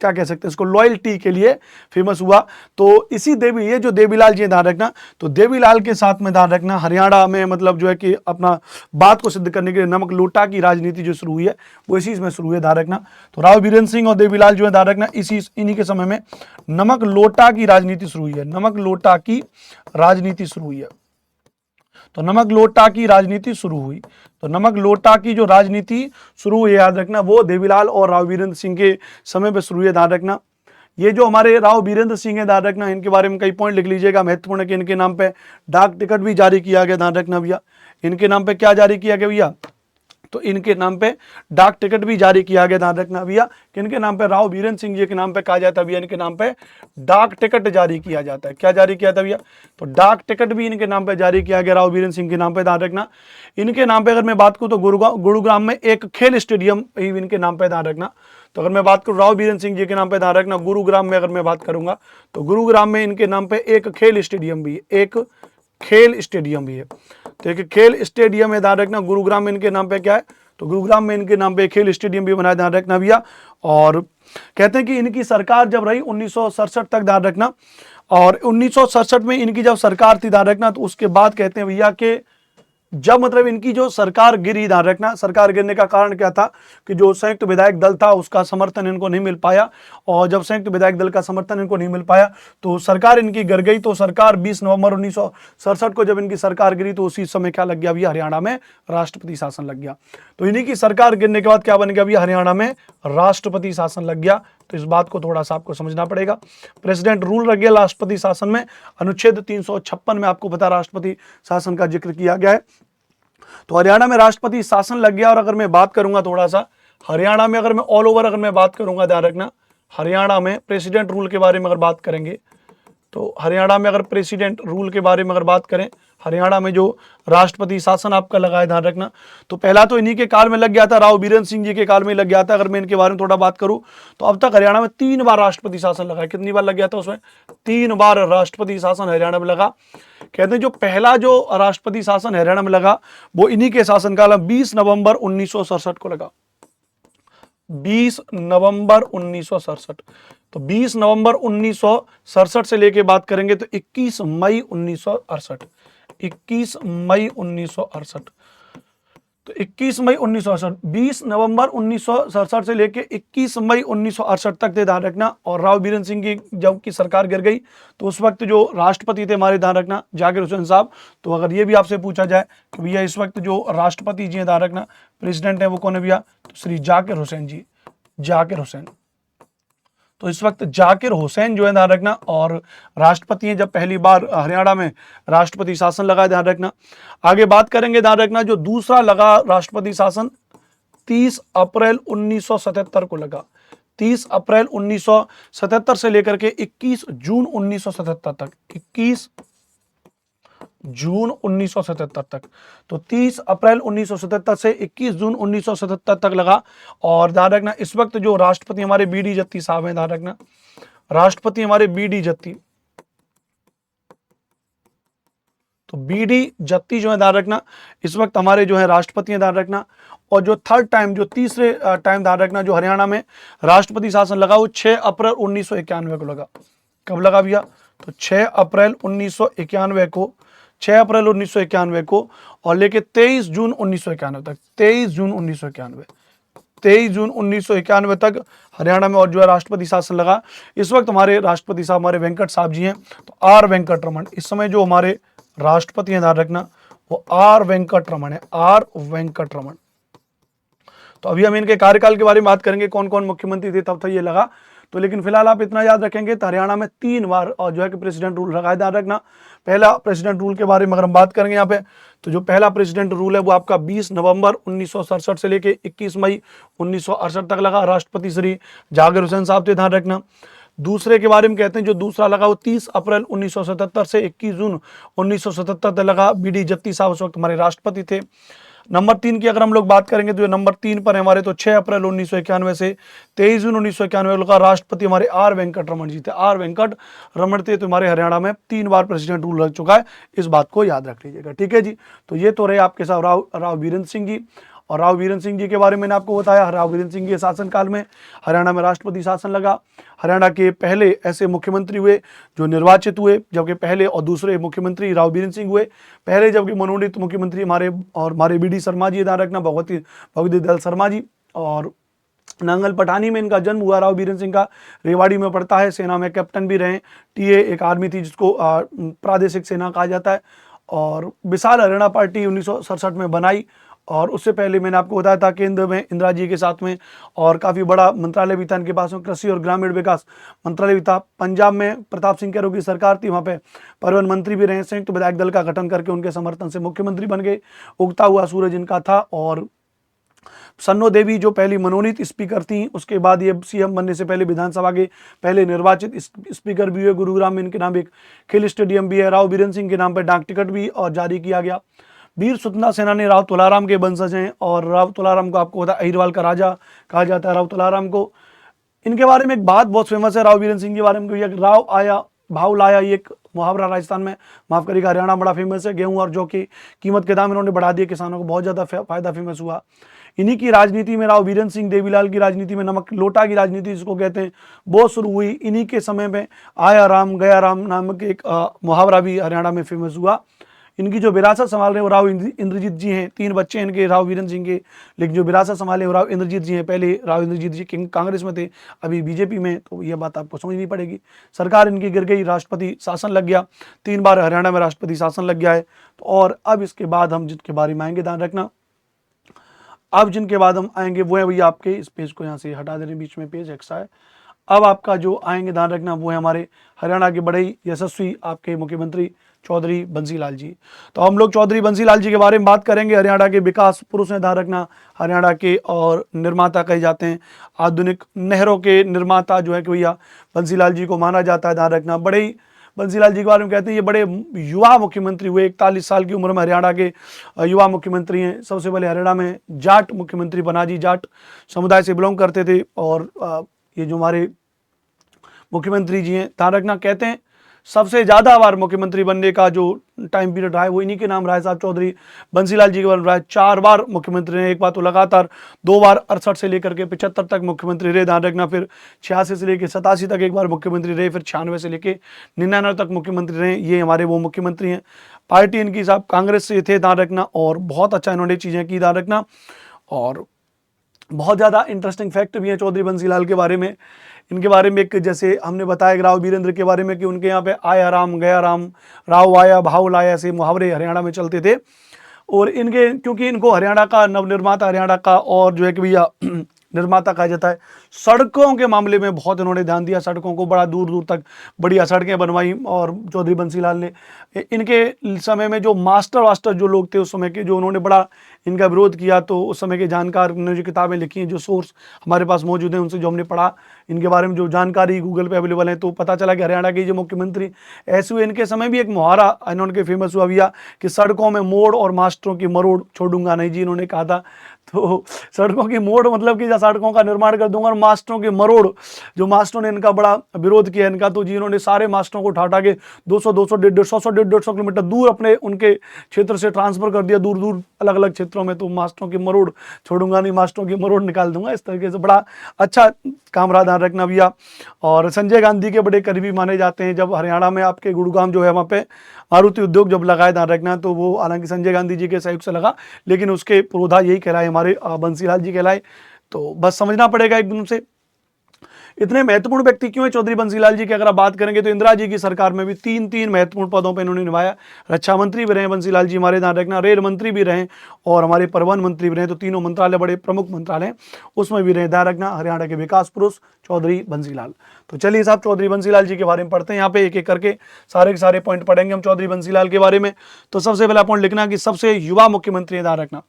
क्या कह सकते हैं इसको, लॉयल्टी के लिए फेमस हुआ। तो इसी ये जो देवीलाल जी ध्यान रखना, तो देवीलाल के साथ में ध्यान रखना हरियाणा में मतलब जो है कि अपना बात को सिद्ध करने के लिए नमक लोटा की राजनीति जो शुरू हुई है वो इसी में शुरू हुई है, ध्यान रखना। तो राव बीरेंद्र सिंह और देवीलाल जो है ध्यान रखना, इन्हीं के समय में नमक लोटा की राजनीति शुरू हुई है, नमक लोटा की राजनीति शुरू हुई है। तो नमक लोटा की राजनीति शुरू हुई, तो नमक लोटा की जो राजनीति शुरू हुई, याद रखना, वो देवीलाल और राव बीरेंद्र सिंह के समय पे शुरू हुई, ध्यान रखना। ये जो हमारे राव बीरेंद्र सिंह है, ध्यान रखना, इनके बारे में कई पॉइंट लिख लीजिएगा महत्वपूर्ण है कि इनके नाम पे डाक टिकट भी जारी किया गया, ध्यान रखना भैया। इनके नाम पे क्या जारी किया गया भैया? तो इनके नाम पे डाक टिकट भी जारी किया गया, ध्यान रखना भैया। किनके नाम पे? राव बीरेंद्र सिंह जी के नाम पे कहा जाता है भैया, इनके नाम पे डाक टिकट जारी किया जाता है। क्या जारी किया था भैया? तो डाक टिकट भी इनके नाम पे जारी किया गया, राव बीरेंद्र सिंह के नाम पे, ध्यान रखना। इनके नाम पे अगर मैं बात करूं तो गुरुग्राम में एक खेल स्टेडियम इनके नाम पे, ध्यान रखना। तो अगर मैं बात करूं राव बीरेंद्र सिंह जी के नाम पे, ध्यान रखना, गुरुग्राम में अगर मैं बात करूंगा तो गुरुग्राम में इनके नाम पे एक खेल स्टेडियम भी है, एक खेल स्टेडियम भी है। तो एक खेल स्टेडियम है, ध्यान रखना, गुरुग्राम में इनके नाम पे क्या है? तो गुरुग्राम में इनके नाम पे खेल स्टेडियम भी बनाया, ध्यान रखना भैया। और कहते हैं कि इनकी सरकार जब रही 1967 तक, ध्यान रखना, और 1967 में इनकी जब सरकार थी, ध्यान रखना, तो उसके बाद कहते हैं भैया कि जब मतलब इनकी जो सरकार गिरी, ध्यान रखना, सरकार गिरने का कारण क्या था कि जो संयुक्त विधायक दल था उसका समर्थन इनको नहीं मिल पाया, और जब संयुक्त विधायक दल का समर्थन इनको नहीं मिल पाया तो सरकार इनकी गिर गई। तो सरकार 20 नवंबर 1967 को जब इनकी सरकार गिरी तो उसी समय क्या लग गया भैया, हरियाणा में राष्ट्रपति शासन लग गया। तो इन्हीं की सरकार गिरने के बाद क्या बन गया भैया, हरियाणा में राष्ट्रपति शासन लग गया। तो इस बात को थोड़ा सा आपको समझना पड़ेगा। प्रेसिडेंट रूल लग गया राष्ट्रपति शासन में, अनुच्छेद 356 में आपको पता राष्ट्रपति शासन का जिक्र किया गया है। तो हरियाणा में राष्ट्रपति शासन लग गया। और अगर मैं बात करूंगा थोड़ा सा हरियाणा में, अगर मैं ऑल ओवर अगर मैं बात करूंगा, ध्यान रखना, हरियाणा में प्रेसिडेंट रूल के बारे में अगर बात करेंगे तो हरियाणा में अगर प्रेसिडेंट रूल के बारे में अगर बात करें, हरियाणा में जो राष्ट्रपति शासन आपका लगा है, ध्यान रखना, तो पहला तो इन्हीं के काल में लग गया था, राव बीरेंद्र सिंह जी के काल में लग गया था। अगर मैं इनके बारे में थोड़ा बात करूं तो अब तक हरियाणा में 3 बार राष्ट्रपति शासन लगा है। कितनी बार लग गया था उसमें, 3 बार राष्ट्रपति शासन हरियाणा में लगा। कहते हैं जो पहला जो राष्ट्रपति शासन हरियाणा में लगा वो इन्हीं के शासनकाल में 20 नवंबर 1967 को लगा। 20 नवंबर 1967। तो 20 नवंबर 1967 से लेके बात करेंगे तो 21 मई 1968। 21 मई 1968। तो 21 मई 1968, 20 नवंबर 1967 से लेके 21 मई 1968 तक थे, ध्यान रखना। और राव बीरेंद्र सिंह की जब की सरकार गिर गई तो उस वक्त जो राष्ट्रपति थे हमारे, ध्यान रखना, जाकिर हुसैन साहब। तो अगर ये भी आपसे पूछा जाए कि भैया इस वक्त जो राष्ट्रपति जी हैं, ध्यान रखना, प्रेसिडेंट है वो कौन है भैया, तो श्री जाकिर हुसैन जी, जाकिर हुसैन। तो इस वक्त जाकिर हुसैन जो है, ध्यान रखना, और राष्ट्रपति हैं। जब पहली बार हरियाणा में राष्ट्रपति शासन लगा, ध्यान रखना। आगे बात करेंगे, ध्यान रखना, जो दूसरा लगा राष्ट्रपति शासन 30 अप्रैल 1977 को लगा। 30 अप्रैल 1977 से लेकर के 21 जून 1977 तक, 21 जून 1977 तक। तो 30 अप्रैल 1977 से 21 जून 1977 तक लगा। और ध्यान रखना, इस वक्त जो राष्ट्रपति हमारे बी डी जत्ती साहब हैं, ध्यान रखना, राष्ट्रपति हमारे बी डी जत्ती। तो बी डी जत्ती जो है, ध्यान रखना, इस वक्त हमारे जो है राष्ट्रपति हैं, ध्यान रखना। और जो थर्ड टाइम, जो तीसरे टाइम, ध्यान रखना, जो हरियाणा में राष्ट्रपति शासन लगा वो 6 अप्रैल 1991 को लगा। कब लगा भैया, तो 6 अप्रैल 1991 को, 6 अप्रैल 1991 को, और लेके 23 जून 1991 तक, 23 जून 1991, 23 जून 1991 तक हरियाणा में और जो है राष्ट्रपति शासन लगा। इस वक्त हमारे राष्ट्रपति साहब हमारे वेंकट साहब जी हैं, तो आर वेंकट रमन इस समय जो हमारे राष्ट्रपति हैं, ध्यान रखना, वो आर वेंकट रमन है, आर वेंकट रमन। तो अभी हम इनके कार्यकाल के बारे में बात करेंगे, कौन कौन मुख्यमंत्री थे तब तक ये लगा। तो लेकिन फिलहाल आप इतना याद रखेंगे, तो हरियाणा में 3 बार और जो है कि प्रेसिडेंट रूल लगा है, ध्यान रखना। पहला प्रेसिडेंट रूल के बारे में अगर हम बात करेंगे यहाँ पे, तो जो पहला प्रेसिडेंट रूल है वो आपका 20 नवंबर 1967 से लेके 21 मई 1968 तक लगा। राष्ट्रपति श्री जाकिर हुसैन साहब थे, ध्यान रखना। दूसरे के बारे में कहते हैं, जो दूसरा लगा वो 30 अप्रैल 1977 से 21 जून 1977 तक लगा। बी डी जत्ती साहब उस वक्त हमारे राष्ट्रपति थे। नंबर 3 की अगर हम लोग बात करेंगे तो नंबर 3 पर हमारे, तो 6 अप्रैल 1991 से 23 जून 1991 का राष्ट्रपति हमारे आर वेंकट रमन जी थे, आर वेंकट रमन थे। तो हमारे हरियाणा में 3 बार प्रेसिडेंट रूल लग चुका है, इस बात को याद रख लीजिएगा, ठीक है जी। तो ये तो रहे आपके साथ राव बीरेंद्र सिंह जी। और राव बीरेंद्र सिंह जी के बारे में मैंने आपको बताया, राव बीरेंद्र सिंह के शासनकाल में हरियाणा में राष्ट्रपति शासन लगा। हरियाणा के पहले ऐसे मुख्यमंत्री हुए जो निर्वाचित हुए, जबकि पहले और दूसरे मुख्यमंत्री राव बीरेंद्र सिंह हुए। पहले जबकि मनोनीत मुख्यमंत्री हमारे बी डी शर्मा जी, ध्यान रखना, भगवती दयाल शर्मा जी। और नांगल पठानी में इनका जन्म हुआ, राव बीरेंद्र सिंह का। रेवाड़ी में पड़ता है, सेना में कैप्टन भी रहे। टीए एक आर्मी थी जिसको प्रादेशिक सेना कहा जाता है। और विशाल हरियाणा पार्टी 1967 में बनाई। और उससे पहले मैंने आपको बताया था केंद्र में इंदिरा जी के साथ में, और काफ़ी बड़ा मंत्रालय भी था इनके पास में, कृषि और ग्रामीण विकास मंत्रालय भी था। पंजाब में प्रताप सिंह कैरो की सरकार थी, वहाँ पे परिवहन मंत्री भी रहे। संयुक्त विधायक दल का गठन करके उनके समर्थन से मुख्यमंत्री बन गए। उगता हुआ सूरज इनका था। और सन्नो देवी जो पहली मनोनीत स्पीकर थी, उसके बाद ये सीएम बनने से पहले विधानसभा के पहले निर्वाचित स्पीकर भी हुए। गुरुग्राम में इनके नाम एक खेल स्टेडियम भी है। राव बीरेंद्र सिंह के नाम पर डाक टिकट भी और जारी किया गया। वीर स्वतंत्रता सेनानी राव तुलाराम के वंशज हैं। और राव तुलाराम को आपको पता है अहिरवाल का राजा कहा जाता है राव तुलाराम को। इनके बारे में एक बात बहुत फेमस है राव बीरेंद्र सिंह के बारे में, राव आया भाव लाया, ये एक मुहावरा राजस्थान में, माफ करिएगा हरियाणा बड़ा फेमस है। गेहूं और जौ की कीमत के दाम इन्होंने बढ़ा दिए, किसानों को बहुत ज़्यादा फायदा फेमस हुआ। इन्हीं की राजनीति में, राव बीरेंद्र सिंह देवीलाल की राजनीति में, नमक लोटा की राजनीति जिसको कहते हैं, वो शुरू हुई। इन्हीं के समय में आया राम गया राम नामक एक मुहावरा भी हरियाणा में फेमस हुआ। इनकी जो विरासत संभाल रहे हैं वो राव इंद्रजीत जी हैं। 3 बच्चे हैं इनके राव वीरेंद्र सिंह के, लेकिन जो विरासत संभाले वो राव इंद्रजीत जी हैं। पहले राव इंद्रजीत जी कांग्रेस में थे, अभी बीजेपी में, तो ये बात आपको समझनी पड़ेगी। सरकार इनकी गिर गई, राष्ट्रपति शासन लग गया, 3 बार हरियाणा में राष्ट्रपति शासन लग गया है। तो और अब इसके बाद हम जिनके बारे में आएंगे, ध्यान रखना, अब जिनके बाद हम आएंगे वो है भैया आपके, इस पेज को यहाँ से हटा दे रहे हैं, बीच में पेज एक्स्ट्रा है। अब आपका जो आएंगे, ध्यान रखना, वो है हमारे हरियाणा के बड़े ही यशस्वी आपके मुख्यमंत्री चौधरी बंसी लाल जी। तो हम लोग चौधरी बंसी लाल जी के बारे में बात करेंगे। हरियाणा के विकास पुरुष हैं, ध्यान रखना, हरियाणा के और निर्माता कहे जाते हैं। आधुनिक नहरों के निर्माता जो है कि भैया बंसी लाल जी को माना जाता है। ध्यान रखना, बड़े ही बंसी लाल जी के बारे में कहते हैं ये बड़े युवा मुख्यमंत्री हुए, 41 साल की उम्र में हरियाणा के युवा मुख्यमंत्री हैं। सबसे पहले हरियाणा में जाट मुख्यमंत्री बना जी, जाट समुदाय से बिलोंग करते थे। और ये जो हमारे मुख्यमंत्री जी हैं, ध्यान रखना, कहते हैं सबसे ज्यादा बार मुख्यमंत्री बनने का जो टाइम पीरियड रहा है वो इन्हीं के नाम रहा है साहब, चौधरी बंसी लाल जी के बारे में रहा है। 4 बार मुख्यमंत्री रहे, एक बार तो लगातार, 2 बार 68 से लेकर के 75 तक मुख्यमंत्री रहे, ध्यान रखना। फिर 86 से लेकर 87 तक एक बार मुख्यमंत्री रहे, फिर 96 से लेकर 99 तक मुख्यमंत्री रहे। ये हमारे वो मुख्यमंत्री हैं। पार्टी इनकी साहब कांग्रेस से थे, ध्यान रखना, और बहुत अच्छा इन्होंने चीजें की, ध्यान रखना। और बहुत ज़्यादा इंटरेस्टिंग फैक्ट भी है चौधरी बंसी लाल के बारे में। इनके बारे में एक, जैसे हमने बताया राव वीरेंद्र के बारे में कि उनके यहाँ पे आया राम गया राम, राव आया भाव लाया, ऐसे मुहावरे हरियाणा में चलते थे। और इनके, क्योंकि इनको हरियाणा का नवनिर्माता, हरियाणा का और जो है कि भैया निर्माता कहा जाता है, सड़कों के मामले में बहुत इन्होंने ध्यान दिया। सड़कों को बड़ा दूर दूर तक बढ़िया सड़कें बनवाई। और चौधरी बंसी लाल ने, इनके समय में जो मास्टर जो लोग थे उस समय के, जो उन्होंने बड़ा इनका विरोध किया, तो उस समय के जानकार ने जो किताबें लिखी हैं, जो सोर्स हमारे पास मौजूद हैं, उनसे जो हमने पढ़ा, इनके बारे में जो जानकारी गूगल पे अवेलेबल है, तो पता चला कि हरियाणा के जो मुख्यमंत्री ऐसे हुए, इनके समय भी एक मुहावरा इन्होंने फेमस हुआ भैया कि सड़कों में मोड़ और मास्टरों की मरोड़ छोड़ूंगा नहीं जी, इन्होंने कहा था। तो सड़कों की मोड़ मतलब कि सड़कों का निर्माण कर दूंगा, और मास्टरों की मरोड़, जो मास्टरों ने इनका बड़ा विरोध किया इनका, तो जी इन्होंने सारे मास्टरों को उठा के 200 150 किलोमीटर दूर अपने उनके क्षेत्र से ट्रांसफर कर दिया, दूर दूर अलग अलग क्षेत्रों में। तो मास्टरों की मरोड़ छोड़ूंगा नहीं, मास्टरों की मरोड़ निकाल दूंगा, इस तरीके से बड़ा अच्छा काम रहा, ध्यान रखना भैया। और संजय गांधी के बड़े करीबी माने जाते हैं। जब हरियाणा में आपके गुड़गांव जो है वहाँ पे मारुति उद्योग जब लगाए, ध्यान रखना, तो वो हालांकि संजय गांधी जी के सहयोग से लगा, लेकिन उसके पुरोधा यही कहलाए, हमारे बंसी लाल जी कहलाए। तो बस समझना पड़ेगा एकदम से इतने महत्वपूर्ण व्यक्ति क्यों है चौधरी बंसी लाल जी की। अगर आप बात करेंगे तो इंदिरा जी की सरकार में भी 3 महत्वपूर्ण पदों पर इन्होंने निभाया। रक्षा मंत्री भी रहे बंसी लाल जी हमारे, ध्यान रखना, रेल मंत्री भी रहे और हमारे परिवहन मंत्री भी रहे। तो तीनों मंत्रालय बड़े प्रमुख मंत्रालय उसमें भी रहे, ध्यान रखना। हरियाणा के विकास पुरुष चौधरी बंसी लाल। तो चलिए साहब चौधरी बंसी लाल जी के बारे में पढ़ते हैं। यहाँ पे एक एक करके सारे के सारे पॉइंट पढ़ेंगे हम चौधरी बंसी लाल के बारे में। तो सबसे पहला पॉइंट लिखना कि सबसे युवा मुख्यमंत्री, ध्यान रखना,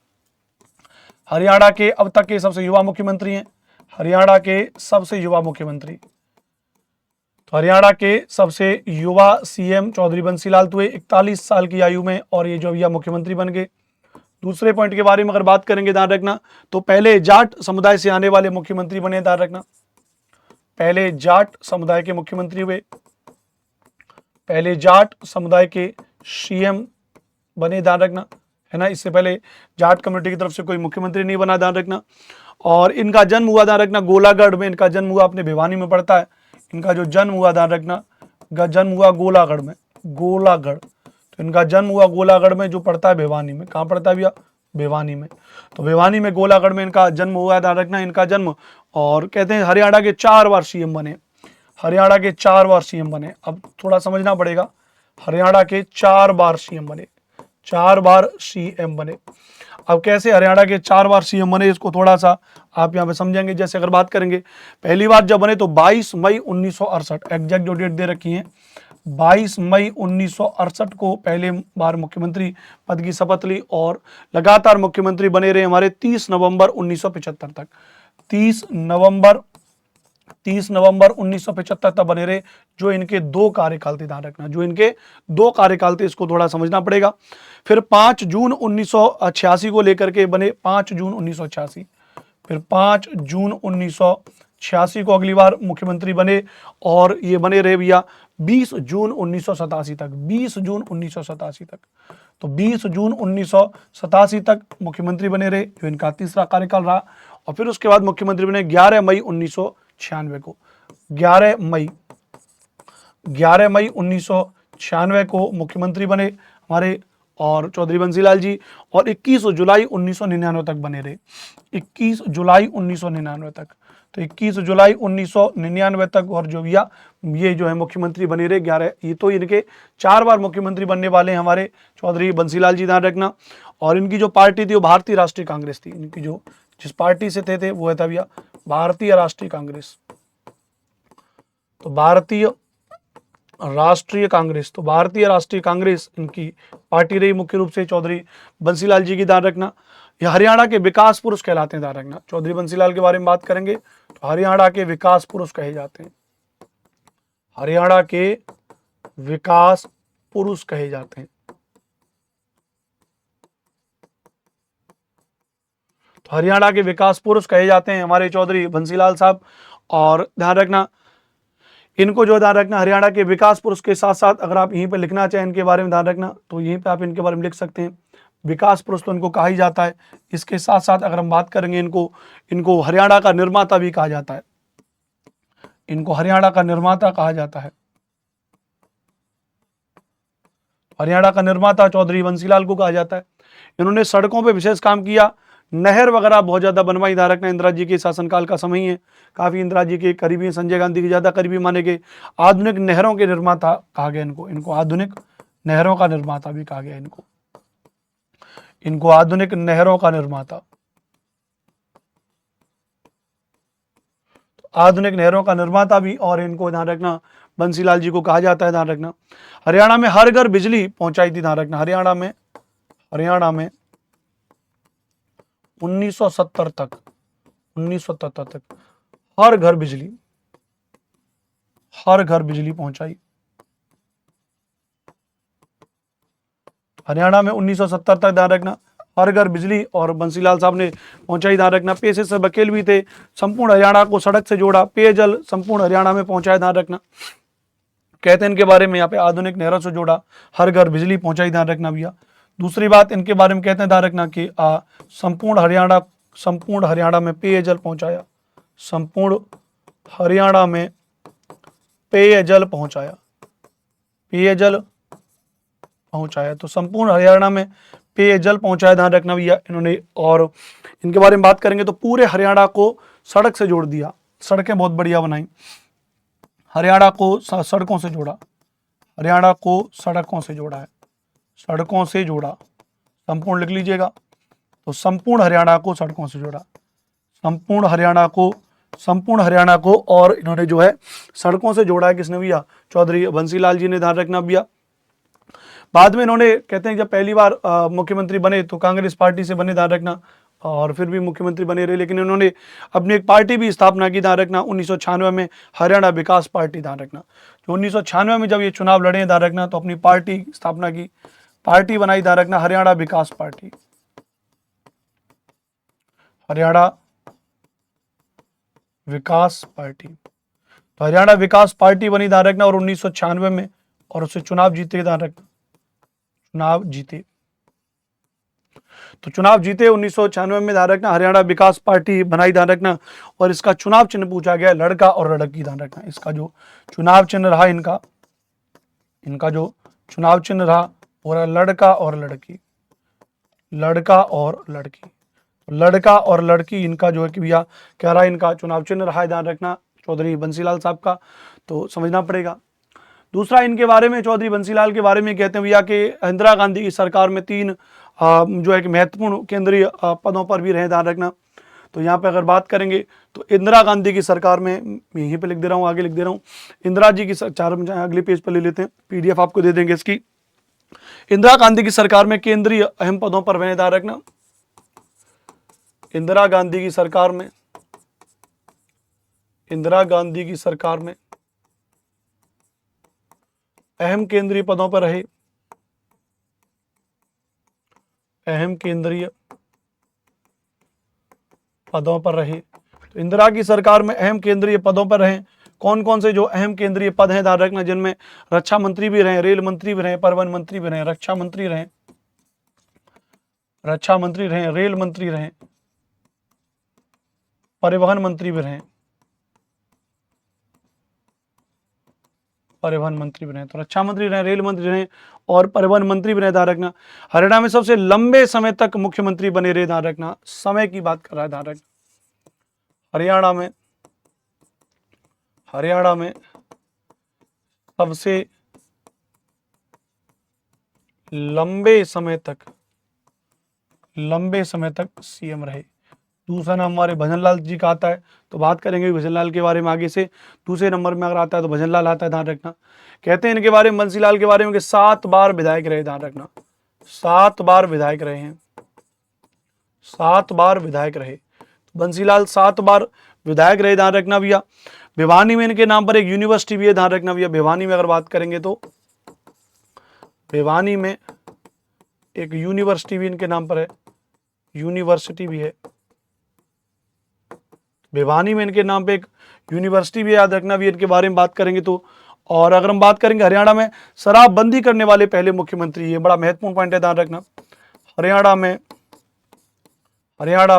हरियाणा के अब तक के सबसे युवा मुख्यमंत्री हैं। हरियाणा के सबसे युवा मुख्यमंत्री, तो हरियाणा के सबसे युवा सीएम चौधरी बंसी लाल हुए 41 साल की आयु में, और ये जो भैया मुख्यमंत्री बन गए। दूसरे पॉइंट के बारे में अगर बात करेंगे, ध्यान रखना, तो पहले जाट समुदाय से आने वाले मुख्यमंत्री बने, ध्यान रखना, पहले जाट समुदाय के मुख्यमंत्री हुए, पहले जाट समुदाय के सीएम बने, ध्यान रखना, है ना। इससे पहले जाट कम्युनिटी की तरफ से कोई मुख्यमंत्री नहीं बना, ध्यान रखना। और इनका जन्म हुआ, ध्यान रखना, गोलागढ़ में इनका जन्म हुआ, अपने भिवानी में पड़ता है इनका जो जन्म हुआ, ध्यान रखना, जन्म हुआ गोलागढ़ में, गोलागढ़। तो इनका जन्म हुआ गोलागढ़ में, जो पड़ता है भिवानी में। कहाँ पड़ता है भैया? भिवानी में। तो भिवानी में गोलागढ़ में इनका जन्म हुआ, ध्यान रखना, इनका जन्म। और कहते हैं हरियाणा के 4 बार सीएम बने, हरियाणा के 4 बार सीएम बने। अब थोड़ा समझना पड़ेगा, हरियाणा के 4 बार सीएम बने, 4 बार सीएम बने। अब कैसे हरियाणा के 4 बार सीएम बने, इसको थोड़ा सा आप यहाँ पे समझेंगे। जैसे अगर बात करेंगे, पहली बार जब बने तो 22 मई 1968, एग्जैक्ट जो डेट दे रखी है, 22 मई 1968 को पहले बार मुख्यमंत्री पद की शपथ ली, और लगातार मुख्यमंत्री बने रहे हमारे 30 नवंबर 1975 तक, 30 नवंबर 1975 तक बने रहे, जो इनके 2 कार्यकाल थे, ध्यान रखना, जो इनके 2 कार्यकाल थे, इसको थोड़ा समझना पड़ेगा। फिर 5 जून 1986 को लेकर के बने, 5 जून 1986, फिर 5 जून 1986 को अगली बार मुख्यमंत्री बने, और ये बने रहे भैया 20 जून 1987 तक, 20 जून 1987 तक। तो 20 जून 1987 तक मुख्यमंत्री बने रहे, जो इनका तीसरा कार्यकाल रहा। और फिर उसके बाद मुख्यमंत्री बने 11 मई 1996 को, 11 मई 1996 को मुख्यमंत्री बने हमारे, और चौधरी बंसीलाल जी, और 21 जुलाई 1999 तक बने रहे, 21 जुलाई 1999 तक। तो 21 जुलाई 1999 तक, और जो भैया ये जो है मुख्यमंत्री बने रहे 11, ये तो इनके 4 बार मुख्यमंत्री बनने वाले हैं हमारे चौधरी बंसीलाल जी, ध्यान रखना। और इनकी जो पार्टी थी वो भारतीय राष्ट्रीय कांग्रेस थी, इनकी जो जिस पार्टी से थे वो था भैया भारतीय राष्ट्रीय कांग्रेस। तो भारतीय राष्ट्रीय कांग्रेस, तो भारतीय राष्ट्रीय कांग्रेस इनकी पार्टी रही मुख्य रूप से चौधरी बंसीलाल जी की, ध्यान रखना। ये हरियाणा के विकास पुरुष कहलाते हैं, ध्यान रखना। चौधरी बंसीलाल के बारे में बात करेंगे तो हरियाणा के विकास पुरुष कहे जाते हैं, हरियाणा के विकास पुरुष कहे जाते हैं। तो हरियाणा के विकास पुरुष कहे जाते हैं हमारे चौधरी बंसीलाल साहब। और ध्यान रखना इनको जो ध्यान रखना, हरियाणा के विकास पुरुष के साथ साथ अगर आप यहीं पे लिखना चाहें इनके बारे में, ध्यान रखना, तो यहीं पे आप इनके बारे में लिख सकते हैं। विकास पुरुष तो इनको कहा ही जाता है। इसके साथ साथ अगर हम बात करेंगे इनको हरियाणा का निर्माता भी कहा जाता है, इनको हरियाणा का निर्माता कहा जाता है। हरियाणा का निर्माता चौधरी बंसीलाल को कहा जाता है। इन्होंने सड़कों पर विशेष काम किया, नहर वगैरह बहुत ज्यादा बनवाई, ध्यान रखना। इंदिरा जी के शासनकाल का समय ही है, काफी इंदिरा जी के करीबी हैं, संजय गांधी के ज्यादा करीबी माने गए। आधुनिक नहरों के निर्माता कहा गया इनको आधुनिक नहरों का निर्माता भी कहा गया इनको आधुनिक नहरों का निर्माता, आधुनिक नहरों का निर्माता भी, और इनको ध्यान रखना बंसीलाल जी को कहा जाता है, ध्यान रखना। हरियाणा में हर घर बिजली पहुंचाई थी, ध्यान रखना। हरियाणा में 1970 तक, 1977 तक हर घर बिजली पहुंचाई। हरियाणा में 1970 तक, ध्यान रखना, हर घर बिजली और बंसीलाल साहब ने पहुंचाई, ध्यान रखना। पेशे से वकील भी थे, संपूर्ण हरियाणा को सड़क से जोड़ा, पेयजल संपूर्ण हरियाणा में पहुंचाया, ध्यान रखना। कहते हैं इनके बारे में यहाँ पे आधुनिक नहरों से जोड़ा, हर घर बिजली पहुंचाई, ध्यान रखना भैया। दूसरी बात इनके बारे में कहते हैं, ध्यान रखना कि संपूर्ण हरियाणा में पेयजल पहुंचाया, संपूर्ण हरियाणा में पेयजल पहुंचाया, तो संपूर्ण हरियाणा में पेयजल पहुंचाया, ध्यान रखना भैया इन्होंने। और इनके बारे में बात करेंगे तो पूरे हरियाणा को सड़क से जोड़ दिया, सड़कें बहुत बढ़िया बनाई, हरियाणा को सड़कों से जोड़ा, हरियाणा को सड़कों से जोड़ा है, सड़कों से जोड़ा, संपूर्ण लिख लीजिएगा। तो संपूर्ण हरियाणा को सड़कों से जोड़ा, संपूर्ण हरियाणा को और इन्होंने जो है सड़कों से जोड़ा है, किसने भैया? चौधरी बंसीलाल जी ने, ध्यान रखना भैया। बाद में इन्होंने कहते हैं जब पहली बार मुख्यमंत्री बने तो कांग्रेस पार्टी से बने, ध्यान रखना, और फिर भी मुख्यमंत्री बने रहे, लेकिन इन्होंने अपनी एक पार्टी भी स्थापना की, ध्यान रखना, 1996 में हरियाणा विकास पार्टी, ध्यान रखना। जो 1996 में जब ये चुनाव लड़े, ध्यान रखना, तो अपनी पार्टी स्थापना की, पार्टी बनाई, ध्यान रखना, हरियाणा विकास पार्टी, हरियाणा विकास पार्टी। तो हरियाणा विकास पार्टी बनी, ध्यान रखना, और 1996 में, और उससे चुनाव जीते, ध्यान रखना, चुनाव जीते। तो चुनाव जीते 1996 में, ध्यान रखना, हरियाणा विकास पार्टी बनाई, ध्यान रखना। और इसका चुनाव चिन्ह पूछा गया लड़का और लड़की, ध्यान रखना। इसका जो चुनाव चिन्ह रहा इनका जो चुनाव चिन्ह रहा वो रहा लड़का और लड़की, लड़का और लड़की, लड़का और लड़की इनका जो है कि भैया क्या रहा, इनका चुनाव चिन्ह रहा है, ध्यान रखना, चौधरी बंसीलाल साहब का। तो समझना पड़ेगा। दूसरा इनके बारे में, चौधरी बंसीलाल के बारे में कहते हैं भैया कि इंदिरा गांधी की सरकार में 3 जो है कि महत्वपूर्ण केंद्रीय पदों पर भी रहे, ध्यान रखना। तो यहाँ पे अगर बात करेंगे तो इंदिरा गांधी की सरकार में, यहीं पे लिख दे रहा हूँ, आगे लिख दे रहा हूँ, इंदिरा जी की, अगले पेज पर ले लेते हैं, पीडीएफ आपको दे देंगे इसकी। इंदिरा गांधी की सरकार में केंद्रीय अहम पदों पर बने, ध्यान रखना। इंदिरा गांधी की सरकार में, इंदिरा गांधी की सरकार में अहम केंद्रीय पदों पर रहे, अहम केंद्रीय पदों पर रहे। तो इंदिरा की सरकार में अहम केंद्रीय पदों पर रहे। कौन कौन से जो अहम केंद्रीय पद हैं, ध्यान रखना, जिनमें रक्षा मंत्री भी रहे, रेल मंत्री भी रहे, परिवहन मंत्री भी रहे, रक्षा मंत्री रहे, रक्षा मंत्री रहे, रेल मंत्री रहे, परिवहन मंत्री भी रहे, परिवहन मंत्री भी रहे। तो रक्षा मंत्री रहे, रेल मंत्री रहे और परिवहन मंत्री भी रहे, ध्यान रखना। हरियाणा में सबसे लंबे समय तक मुख्यमंत्री बने रहे, ध्यान रखना, समय की बात कर रहा है, ध्यान रखना। हरियाणा में सबसे लंबे समय तक सीएम रहे। दूसरा नाम हमारे भजनलाल जी का आता है, तो बात करेंगे भजनलाल के बारे में आगे से। दूसरे नंबर में अगर आता है तो भजनलाल आता है, ध्यान रखना। कहते हैं इनके बारे में, बंसीलाल के बारे में, कि 7 बार विधायक रहे, ध्यान रखना, 7 बार विधायक रहे हैं, 7 बार विधायक रहे। बंसीलाल 7 बार विधायक रहे, ध्यान रखना भैया। भिवानी में इनके नाम पर एक यूनिवर्सिटी भी है, ध्यान रखना भैया। भिवानी में अगर बात करेंगे तो भिवानी में एक यूनिवर्सिटी भी इनके नाम पर है, यूनिवर्सिटी भी है भिवानी में, इनके नाम पे एक यूनिवर्सिटी भी याद रखना भी, इनके बारे में बात करेंगे तो। और अगर हम बात करेंगे हरियाणा में शराबबंदी करने वाले पहले मुख्यमंत्री, ये बड़ा महत्वपूर्ण पॉइंट है, ध्यान रखना। हरियाणा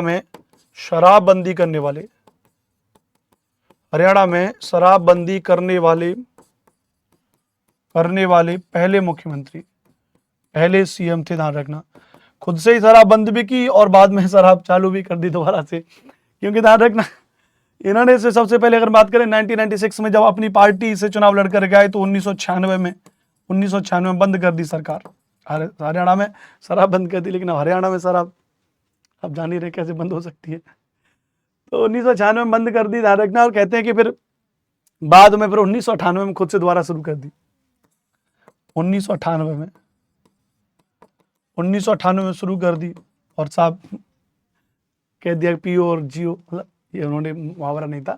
में शराबबंदी करने वाले, हरियाणा में शराबबंदी करने वाले पहले मुख्यमंत्री, पहले सीएम थे, ध्यान रखना। खुद से ही शराब बंद भी की और बाद में शराब चालू भी कर दी दोबारा से, क्योंकि ध्यान रखना इन्होंने से सबसे पहले अगर बात करें 1996 में जब अपनी पार्टी से चुनाव लड़कर के आए तो 1996 में बंद कर दी सरकार। हरियाणा में शराब बंद कर दी, लेकिन हरियाणा में शराब आप जान ही रहे कैसे बंद हो सकती है। तो 1996 में बंद कर दी, ध्यान रखना। और कहते हैं कि फिर बाद में फिर 1998 में खुद से दोबारा शुरू कर दी। 1998 में शुरू कर दी और साहब कह दिया पियो और जियो, मतलब ये उन्होंने मुहावरा नहीं था,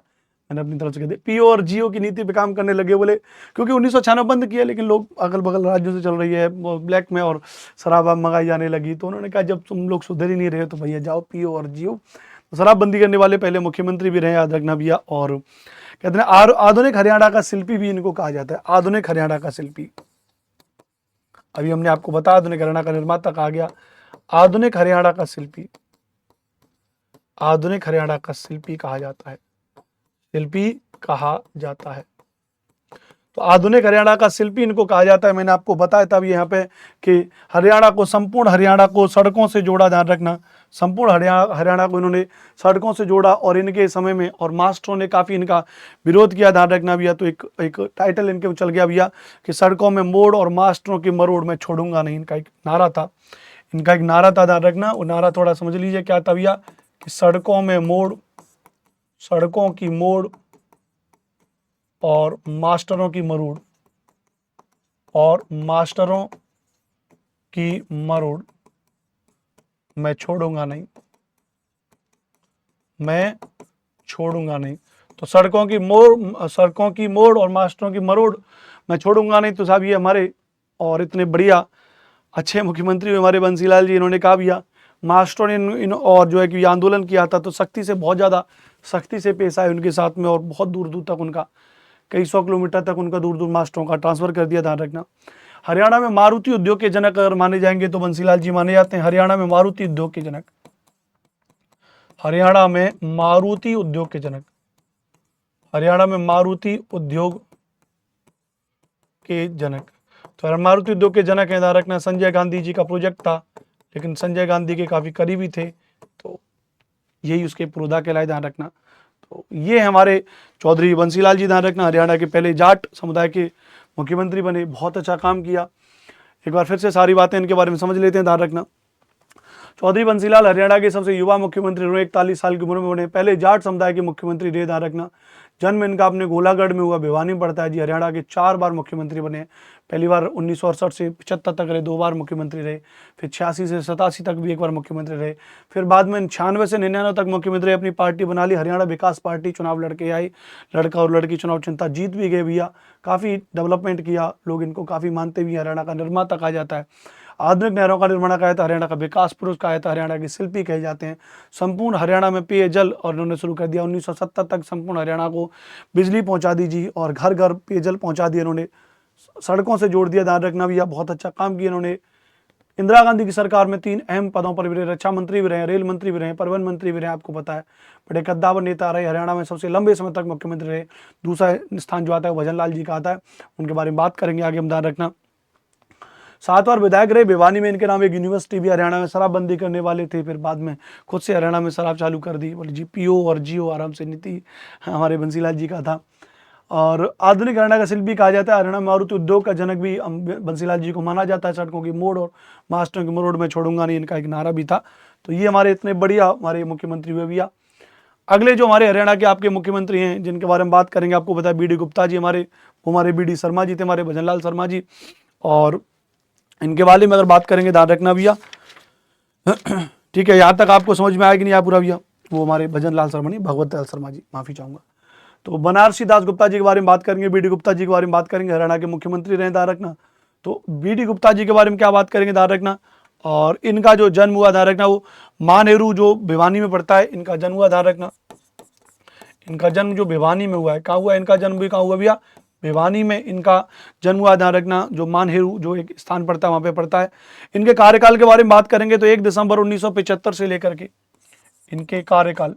मैंने अपनी तरफ से कह दिया, पियो और जियो की नीति पे काम करने लगे बोले, क्योंकि 1996 बंद किया, लेकिन लोग अगल बगल राज्यों से चल रही है ब्लैक में और शराब मंगाई जाने लगी, तो उन्होंने कहा जब तुम लोग सुधर ही नहीं रहे तो भैया जाओ पियो और जियो। तो शराबबंदी करने वाले पहले मुख्यमंत्री भी रहे, याद रखना भैया। और कहते हैं आधुनिक हरियाणा का शिल्पी भी इनको कहा जाता है, आधुनिक हरियाणा का शिल्पी। अभी हमने आपको बताया आधुनिक हरियाणा का निर्माता कहा गया, आधुनिक हरियाणा का शिल्पी, आधुनिक हरियाणा का शिल्पी कहा जाता है, शिल्पी कहा जाता है। तो आधुनिक हरियाणा का शिल्पी इनको कहा जाता है। मैंने आपको बताया था अभी यहाँ पे कि हरियाणा को, संपूर्ण हरियाणा को सड़कों से जोड़ा, ध्यान रखना, संपूर्ण हरियाणा को इन्होंने सड़कों से जोड़ा। और इनके समय में और मास्टरों ने काफ़ी इनका विरोध किया, ध्यान रखना भैया। तो एक टाइटल इनके चल गया भैया कि सड़कों में मोड़ और मास्टरों की मरोड़ मैं छोड़ूंगा नहीं, इनका एक नारा था, ध्यान रखना। वो नारा थोड़ा समझ लीजिए क्या था भैया, कि सड़कों में मोड़, सड़कों की मोड़ और मास्टरों की मरोड़, और मास्टरों की मरोड़ मैं छोड़ूंगा नहीं, मैं छोड़ूंगा नहीं। तो सड़कों की मोड़ और मास्टरों की मरोड़ मैं छोड़ूंगा नहीं। तो साहब ये हमारे और इतने बढ़िया अच्छे मुख्यमंत्री हमारे बंसीलाल जी, इन्होंने कहा भैया मास्टरों ने और जो है कि आंदोलन किया था तो सख्ती से, बहुत ज़्यादा सख्ती से पेश आए उनके साथ में, और बहुत दूर दूर तक उनका, कई 100 किलोमीटर तक उनका दूर दूर मास्टरों का ट्रांसफ़र कर दिया, ध्यान रखना। हरियाणा में मारुति उद्योग के जनक अगर माने जाएंगे तो बंसीलाल जी माने जाते हैं। हरियाणा में मारुति उद्योग के जनक, हरियाणा में मारुति उद्योग के जनक, हरियाणा में मारुति उद्योग के जनक। तो मारुति उद्योग के जनक है, ध्यान रखना। संजय गांधी जी का प्रोजेक्ट था, लेकिन संजय गांधी के काफ़ी करीबी थे, तो यही उसके पुरोधा कहलाए, ध्यान रखना। तो ये हमारे चौधरी बंसीलाल जी, ध्यान रखना, हरियाणा के पहले जाट समुदाय के मुख्यमंत्री बने, बहुत अच्छा काम किया। एक बार फिर से सारी बातें इनके बारे में समझ लेते हैं, ध्यान रखना। चौधरी बंसीलाल हरियाणा के सबसे युवा मुख्यमंत्री रहे, 41 साल की उम्र में बने, पहले जाट समुदाय के मुख्यमंत्री रहे, ध्यान रखना। जन्म इनका अपने गोलागढ़ में हुआ, भिवानी में पड़ता है जी। हरियाणा के 4 बार मुख्यमंत्री बने, पहली बार 1968 से 75 तक रहे, 2 बार मुख्यमंत्री रहे, फिर 86 से 87 तक भी एक बार मुख्यमंत्री रहे, फिर बाद में 96 से 99 तक मुख्यमंत्री, अपनी पार्टी बना ली हरियाणा विकास पार्टी, चुनाव लड़के आई, लड़का और लड़की चुनाव चुनता, जीत भी गए भैया, काफ़ी डेवलपमेंट किया, लोग इनको काफ़ी मानते भी, हरियाणा का निर्माता कहा जाता है, आधुनिक नहरों का निर्माण कहा जाता है, हरियाणा का विकास पुरुष कहा जाता है, हरियाणा के शिल्पी कहे जाते हैं। संपूर्ण हरियाणा में पेयजल और उन्होंने शुरू कर दिया, 1970 तक संपूर्ण हरियाणा को बिजली पहुंचा दी जी, और घर घर पेयजल पहुंचा दिया इन्होंने, सड़कों से जोड़ दिया, ध्यान रखना भैया, बहुत अच्छा काम किया इन्होंने। इंदिरा गांधी की सरकार में 3 अहम पदों पर भी रहे, रक्षा मंत्री भी रहे, रेल मंत्री भी रहे, परिवहन मंत्री भी रहे, आपको पता है, बड़े कद्दावर नेता रहे, हरियाणा में सबसे लंबे समय तक मुख्यमंत्री रहे। दूसरा स्थान जो आता है वो भजनलाल जी का आता है, उनके बारे में बात करेंगे आगे हम, ध्यान रखना। 7 बार विधायक रहे। भिवानी में इनके नाम एक यूनिवर्सिटी भी, हरियाणा में शराबबंदी करने वाले थे, फिर बाद में खुद से हरियाणा में शराब चालू कर दी। बोले जी पीओ और जियो आराम से, नीति हमारे बंसीलाल जी का था। और आधुनिक हरियाणा का शिल्पी कहा जाता है। हरियाणा में मारुति उद्योग का जनक भी बंसीलाल जी को माना जाता है। सड़कों की मोड़ और मास्टरों की मोड़ में छोड़ूंगा नहीं, इनका एक नारा भी था। तो ये हमारे इतने बढ़िया हमारे मुख्यमंत्री हुए भैया। अगले जो हमारे हरियाणा के आपके मुख्यमंत्री हैं जिनके बारे में बात करेंगे, आपको पता है बीडी गुप्ता जी हमारे बीडी शर्मा जी थे, हमारे भजनलाल शर्मा जी। और इनके बारे में अगर बात करेंगे, ध्यान रखना भैया, ठीक है, यहाँ तक आपको समझ में आएगी नहीं आप पूरा भैया। वो हमारे भजनलाल शर्मा नहीं, भगवत लाल शर्मा जी, माफी चाहूंगा। तो बनारसी दास गुप्ता जी के बारे में बात करेंगे, बीडी गुप्ता जी के बारे में बात करेंगे, हरियाणा के मुख्यमंत्री रहे, ध्यान रखना। तो बीडी गुप्ता जी के बारे में क्या बात करेंगे, ध्यान रखना। और इनका जो जन्म हुआ, ध्यान रखना, वो मानेरू जो भिवानी में पड़ता है, इनका जन्म हुआ, ध्यान रखना। इनका जन्म जो भिवानी में हुआ है, कहाँ हुआ इनका जन्म भी, कहाँ हुआ भैया, भिवानी में इनका जन्म हुआ, ध्यान रखना। जो मानहेरू जो एक स्थान पड़ता है वहां पे पड़ता है। इनके कार्यकाल के बारे में बात करेंगे तो 1 दिसंबर 1975 से लेकर के इनके कार्यकाल,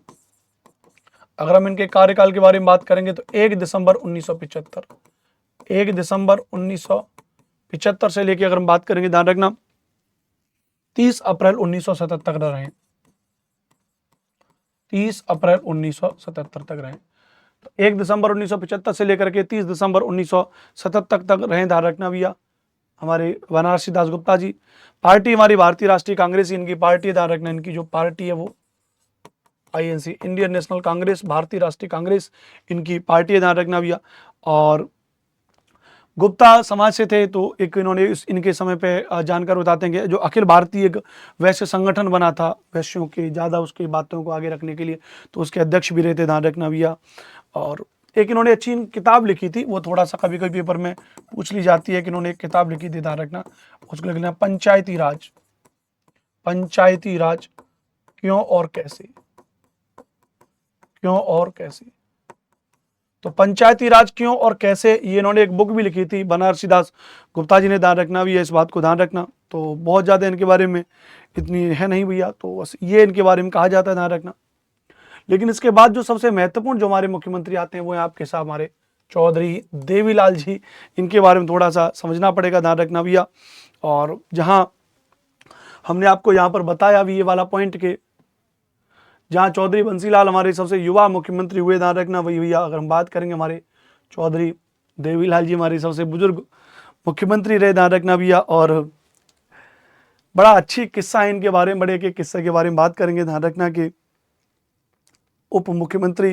अगर हम इनके कार्यकाल के बारे में बात करेंगे तो 1 दिसंबर 1975, 1 दिसंबर 1975 से लेकर अगर हम बात करेंगे, ध्यान रखना, 30 अप्रैल 1977 तक रहे, 30 अप्रैल 1977 तक रहे। तो 1 दिसंबर 1975 से लेकर के 30 दिसंबर 1977 तक रहे, ध्यान रखना भैया हमारे बनारसी दास गुप्ता जी। पार्टी हमारी भारतीय राष्ट्रीय कांग्रेस इनकी पार्टी है, ध्यान रखना। इनकी जो पार्टी है वो आईएनसी, इंडियन नेशनल कांग्रेस, भारतीय राष्ट्रीय कांग्रेस इनकी पार्टी है, ध्यान रखना भैया। और गुप्ता समाज से थे, तो एक इन्होंने इनके समय पे जानकर बताते हैं कि जो अखिल भारतीय एक वैश्य संगठन बना था वैश्यों के ज़्यादा उसकी बातों को आगे रखने के लिए, तो उसके अध्यक्ष भी रहते, ध्यान रखना भैया। और एक इन्होंने अच्छी किताब लिखी थी, वो थोड़ा सा कभी कभी पेपर में पूछ ली जाती है कि इन्होंने एक किताब लिखी थी, ध्यान रखना, उसको लिखना पंचायती राज, पंचायती राज क्यों और कैसे, क्यों और कैसे। तो पंचायती राज क्यों और कैसे, ये इन्होंने एक बुक भी लिखी थी बनारसी दास गुप्ता जी ने, ध्यान रखना भी है, इस बात को ध्यान रखना। तो बहुत ज़्यादा इनके बारे में इतनी है नहीं भैया, तो बस ये इनके बारे में कहा जाता है, ध्यान रखना। लेकिन इसके बाद जो सबसे महत्वपूर्ण जो हमारे मुख्यमंत्री आते हैं वो है आपके साथ हमारे चौधरी देवीलाल जी। इनके बारे में थोड़ा सा समझना पड़ेगा, ध्यान रखना भैया। और जहाँ हमने आपको यहाँ पर बताया भी ये वाला पॉइंट के जहाँ चौधरी बंसीलाल हमारे सबसे युवा मुख्यमंत्री हुए, ध्यान रखना वही भैया। अगर हम बात करेंगे हमारे चौधरी देवीलाल जी हमारे सबसे बुजुर्ग मुख्यमंत्री रहे, ध्यान रखना भैया। और बड़ा अच्छी किस्सा है इनके बारे में, बड़े के किस्से के बारे में बात करेंगे, ध्यान रखना कि उप मुख्यमंत्री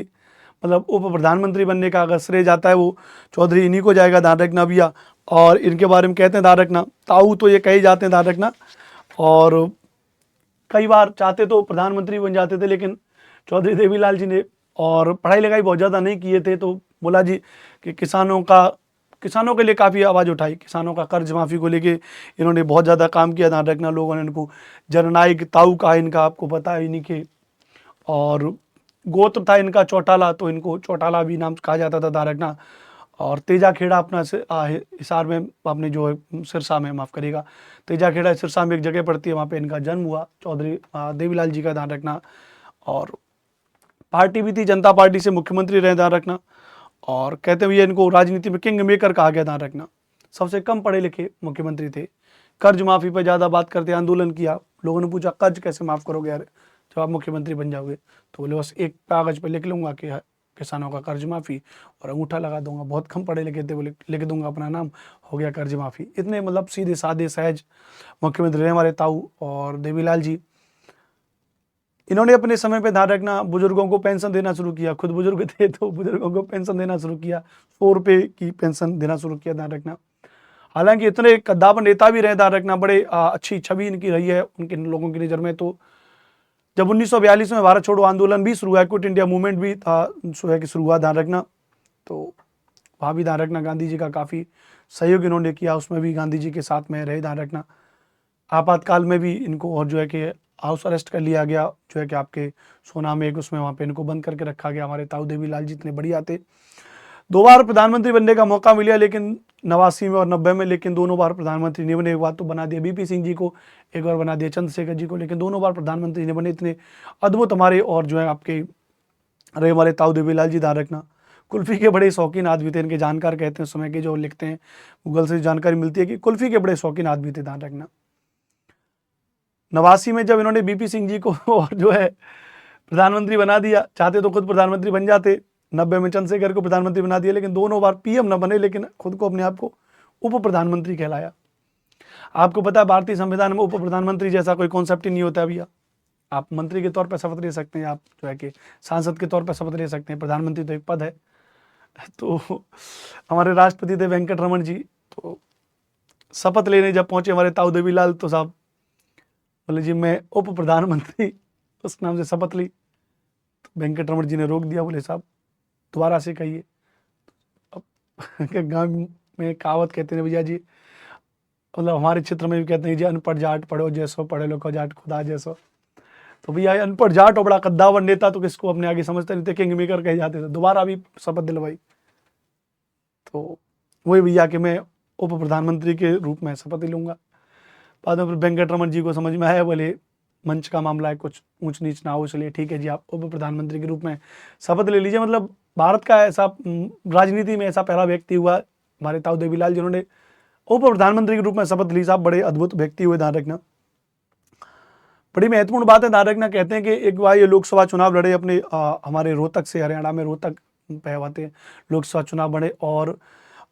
मतलब उप प्रधानमंत्री बनने का अगर श्रेय जाता है वो चौधरी इन्हीं को जाएगा, ध्यान रखना भैया। और इनके बारे में कहते हैं, ध्यान रखना, ताऊ तो ये कहे जाते हैं, ध्यान रखना। और कई बार चाहते तो प्रधानमंत्री बन जाते थे, लेकिन चौधरी देवीलाल जी ने और पढ़ाई लिखाई बहुत ज़्यादा नहीं किए थे, तो बोला जी कि किसानों के लिए काफ़ी आवाज़ उठाई, किसानों का कर्ज माफ़ी को लेके इन्होंने बहुत ज़्यादा काम किया, ध्यान रखना। लोगों ने इनको जननायक ताऊ कहा, इनका आपको पता है इन्हीं के। और गोत्र था इनका चौटाला, तो इनको चौटाला भी नाम कहा जाता था, ध्यान रखना। और तेजा खेड़ा अपना हिसार में अपने जो है सिरसा में, माफ़ करिएगा, तेजा खेड़ा सिरसा में एक जगह पड़ती है, वहाँ पे इनका जन्म हुआ, चौधरी देवीलाल जी का, ध्यान रखना। और पार्टी भी थी जनता पार्टी से मुख्यमंत्री रहे, ध्यान रखना। और कहते हुए इनको राजनीति में किंग मेकर कहा गया, ध्यान रखना। सबसे कम पढ़े लिखे मुख्यमंत्री थे, कर्ज माफ़ी पर ज़्यादा बात करते, आंदोलन किया। लोगों ने पूछा कर्ज कैसे माफ़ करोगे यार जब आप मुख्यमंत्री बन जाओगे, तो बोले बस एक कागज़ पे लिख लूँगा कि किसानों का कर्ज माफ़ी और अंगूठा लगा दूंगा। बहुत कम पढ़े लिखे थे, बोले लिख दूंगा अपना नाम, हो गया कर्ज माफ़ी। इतने मतलब सीधे साधे सहज मुख्यमंत्री रहे हमारे ताऊ और देवीलाल जी। इन्होंने अपने समय पे, ध्यान रखना, बुजुर्गों को पेंशन देना शुरू किया, खुद बुजुर्ग थे तो बुजुर्गों को पेंशन देना शुरू किया, 100 रुपये की पेंशन देना शुरू किया, ध्यान रखना। हालांकि इतने कद्दावर नेता भी रहे, ध्यान रखना, बड़े अच्छी छवि इनकी रही है उनके लोगों की नज़र में। तो जब 1942 में भारत छोड़ो आंदोलन भी शुरू हुआ, क्विट इंडिया मूवमेंट भी था कि शुरू हुआ, ध्यान रखना, तो वहाँ भी ध्यान रखना गांधी जी का काफ़ी सहयोग इन्होंने किया, उसमें भी गांधी जी के साथ में रहे, ध्यान रखना। आपातकाल में भी इनको और जो है कि हाउस अरेस्ट कर लिया गया, जो है कि आपके सोना में एक उसमें वहाँ पे इनको बंद करके रखा गया। हमारे ताऊ देवीलाल जी इतने बढ़िया थे। 2 बार प्रधानमंत्री बनने का मौका मिला, लेकिन 89 में और 90 में, लेकिन दोनों बार प्रधानमंत्री नहीं बने। एक बार तो बना दिया बीपी सिंह जी को, एक बार बना दिया चंद्रशेखर जी को, लेकिन दोनों बार प्रधानमंत्री नहीं बने। इतने अद्भुत हमारे और जो है आपके रहे हमारे ताऊ देवीलाल जी, ध्यान रखना। कुल्फी के बड़े शौकीन आदमी थे, इनके जानकार कहते हैं उस समय के, जो लिखते हैं गूगल से जानकारी मिलती है कि कुल्फी के बड़े शौकीन आदमी थे, ध्यान रखना। 89 में जब इन्होंने बीपी सिंह जी को और जो है प्रधानमंत्री बना दिया, चाहते तो खुद प्रधानमंत्री बन जाते, 90 में चंद्रशेखर को प्रधानमंत्री बना दिया, लेकिन दोनों बार पीएम न बने, लेकिन खुद को अपने आप को उप प्रधानमंत्री कहलाया। आपको पता है भारतीय संविधान में उप प्रधानमंत्री जैसा कोई कॉन्सेप्ट ही नहीं होता भैया। आप मंत्री के तौर पर शपथ ले सकते हैं, आप जो है कि सांसद के तौर पर शपथ ले सकते हैं, प्रधानमंत्री तो एक पद है। तो हमारे राष्ट्रपति थे वेंकट रमन जी, तो शपथ लेने जब पहुंचे हमारे ताऊ देवीलाल, तो साहब बोले जी मैं उप प्रधानमंत्री उस नाम से शपथ ली। तो वेंकट रमन जी ने रोक दिया, बोले साहब दोबारा से कहिए। अब गाँव में कहावत कहते हैं भैया जी, मतलब हमारे क्षेत्र में भी कहते हैं जी अनपढ़ जाट पढ़ो जैसो, पढ़े लिखो जाट खुदा जैसो। तो भैया अनपढ़ जाट और बड़ा कद्दावर नेता तो किसको अपने आगे समझते नहीं थे, किंग मेकर कहे जाते थे। दोबारा भी शपथ दिलवाई, तो वही भैया कि मैं उप प्रधानमंत्री के रूप में शपथ लूंगा। बाद में फिर वेंकट रमन जी को समझ में आया, बोले मंच का मामला है, कुछ ऊंच नीच ना हो, इसलिए ठीक है जी आप उप प्रधानमंत्री के रूप में शपथ ले लीजिए। मतलब भारत का ऐसा राजनीति में ऐसा पहला व्यक्ति हुआ हमारे ताऊ देवीलाल जिन्होंने उप प्रधानमंत्री के रूप में शपथ ली। साहब बड़े अद्भुत व्यक्ति हुए, ध्यान रखना, बड़ी महत्वपूर्ण बात है, ध्यान रखना। कहते हैं कि एक बार ये लोकसभा चुनाव लड़े अपने हमारे रोहतक से, हरियाणा में रोहतक पे लोकसभा चुनाव बने,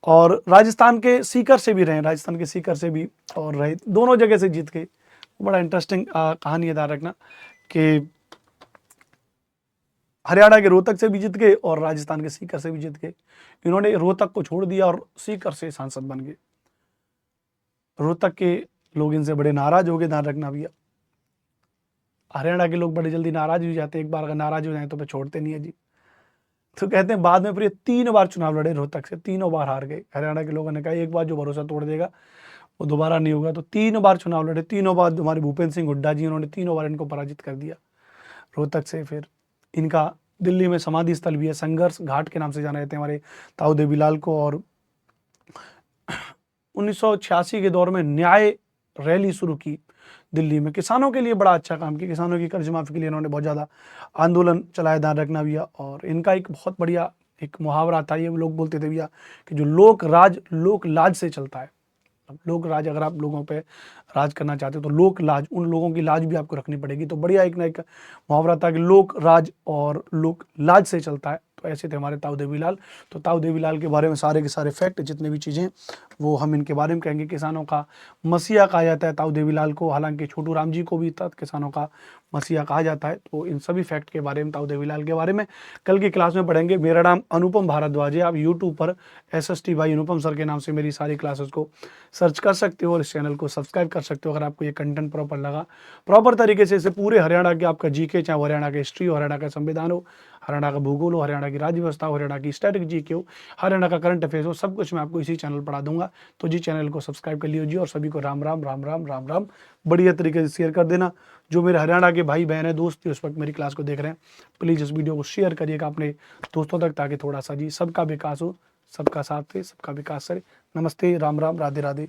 और राजस्थान के सीकर से भी रहे, राजस्थान के सीकर से भी और रहे, दोनों जगह से जीत गए। बड़ा इंटरेस्टिंग कहानी है, ध्यान रखना कि हरियाणा के रोहतक से भी जीत गए और राजस्थान के सीकर से भी जीत गए। इन्होंने रोहतक को छोड़ दिया और सीकर से सांसद बन गए। रोहतक के लोग इनसे बड़े नाराज हो गए, ध्यान रखना भैया। हरियाणा के लोग बड़े जल्दी नाराज हो जाते हैं, एक बार अगर नाराज हो जाए तो फिर छोड़ते नहीं है जी। तो कहते हैं बाद में फिर ये 3 बार चुनाव लड़े रोहतक से, 3 बार हार गए। हरियाणा के लोगों ने कहा एक बार जो भरोसा तोड़ देगा वो दोबारा नहीं होगा। तो 3 बार चुनाव लड़े, 3 बार हमारे भूपेंद्र सिंह हुड्डा जी, उन्होंने 3 बार इनको पराजित कर दिया रोहतक से। फिर इनका दिल्ली में समाधि स्थल भी है, संघर्ष घाट के नाम से जाना जाते हैं हमारे ताऊ देवीलाल को। और 1986 के दौर में न्याय रैली शुरू की दिल्ली में, किसानों के लिए बड़ा अच्छा काम किया, किसानों की कर्ज माफी के लिए इन्होंने बहुत ज़्यादा आंदोलन चलाया, ध्यान रखना भैया। और इनका एक बहुत बढ़िया एक मुहावरा था, ये लोग बोलते थे भैया कि जो लोक राज लोक लाज से चलता है। लोक राज, अगर आप लोगों पे राज करना चाहते हो तो लोक लाज, उन लोगों की लाज भी आपको रखनी पड़ेगी। तो बढ़िया एक ना एक मुहावरा था कि लोक राज और लोक लाज से चलता है। तो ऐसे थे हमारे ताऊ देवीलाल। तो ताऊ देवीलाल के बारे में सारे के सारे फैक्ट, जितने भी चीज़ें, वो हम इनके बारे में कहेंगे। किसानों का मसीहा कहा जाता है ताऊ देवीलाल को, हालांकि छोटू राम जी को भी किसानों का मसीहा कहा जाता है। तो इन सभी फैक्ट के बारे में, ताऊ देवीलाल के बारे में कल की क्लास में पढ़ेंगे। मेरा नाम अनुपम भारद्वाज है, आप यूट्यूब पर SST भाई अनुपम सर के नाम से मेरी सारी क्लासेस को सर्च कर सकते हो और इस चैनल को सब्सक्राइब कर सकते हो अगर आपको ये कंटेंट प्रॉपर लगा। प्रॉपर तरीके से इसे पूरे हरियाणा के आपका जीके, चाहे वो हरियाणा का हिस्ट्री हो, हरियाणा का संविधान हो, हरियाणा का भूगोल हो, हरियाणा की राज्य व्यवस्था हो, हरियाणा की स्टैटिक जीके हो, हरियाणा का करंट अफेयर्स हो, सब कुछ मैं आपको इसी चैनल पढ़ा दूंगा। तो जी चैनल को सब्सक्राइब कर लीजिए और सभी को राम राम राम राम राम राम बढ़िया तरीके से शेयर कर देना। जो मेरे हरियाणा के भाई बहन है, दोस्त थे, उस वक्त मेरी क्लास को देख रहे हैं, प्लीज़ इस वीडियो को शेयर करिएगा अपने दोस्तों तक, ताकि थोड़ा सा जी सबका विकास हो, सबका साथ दे, सबका विकास करे। नमस्ते, राम राम, राधे राधे।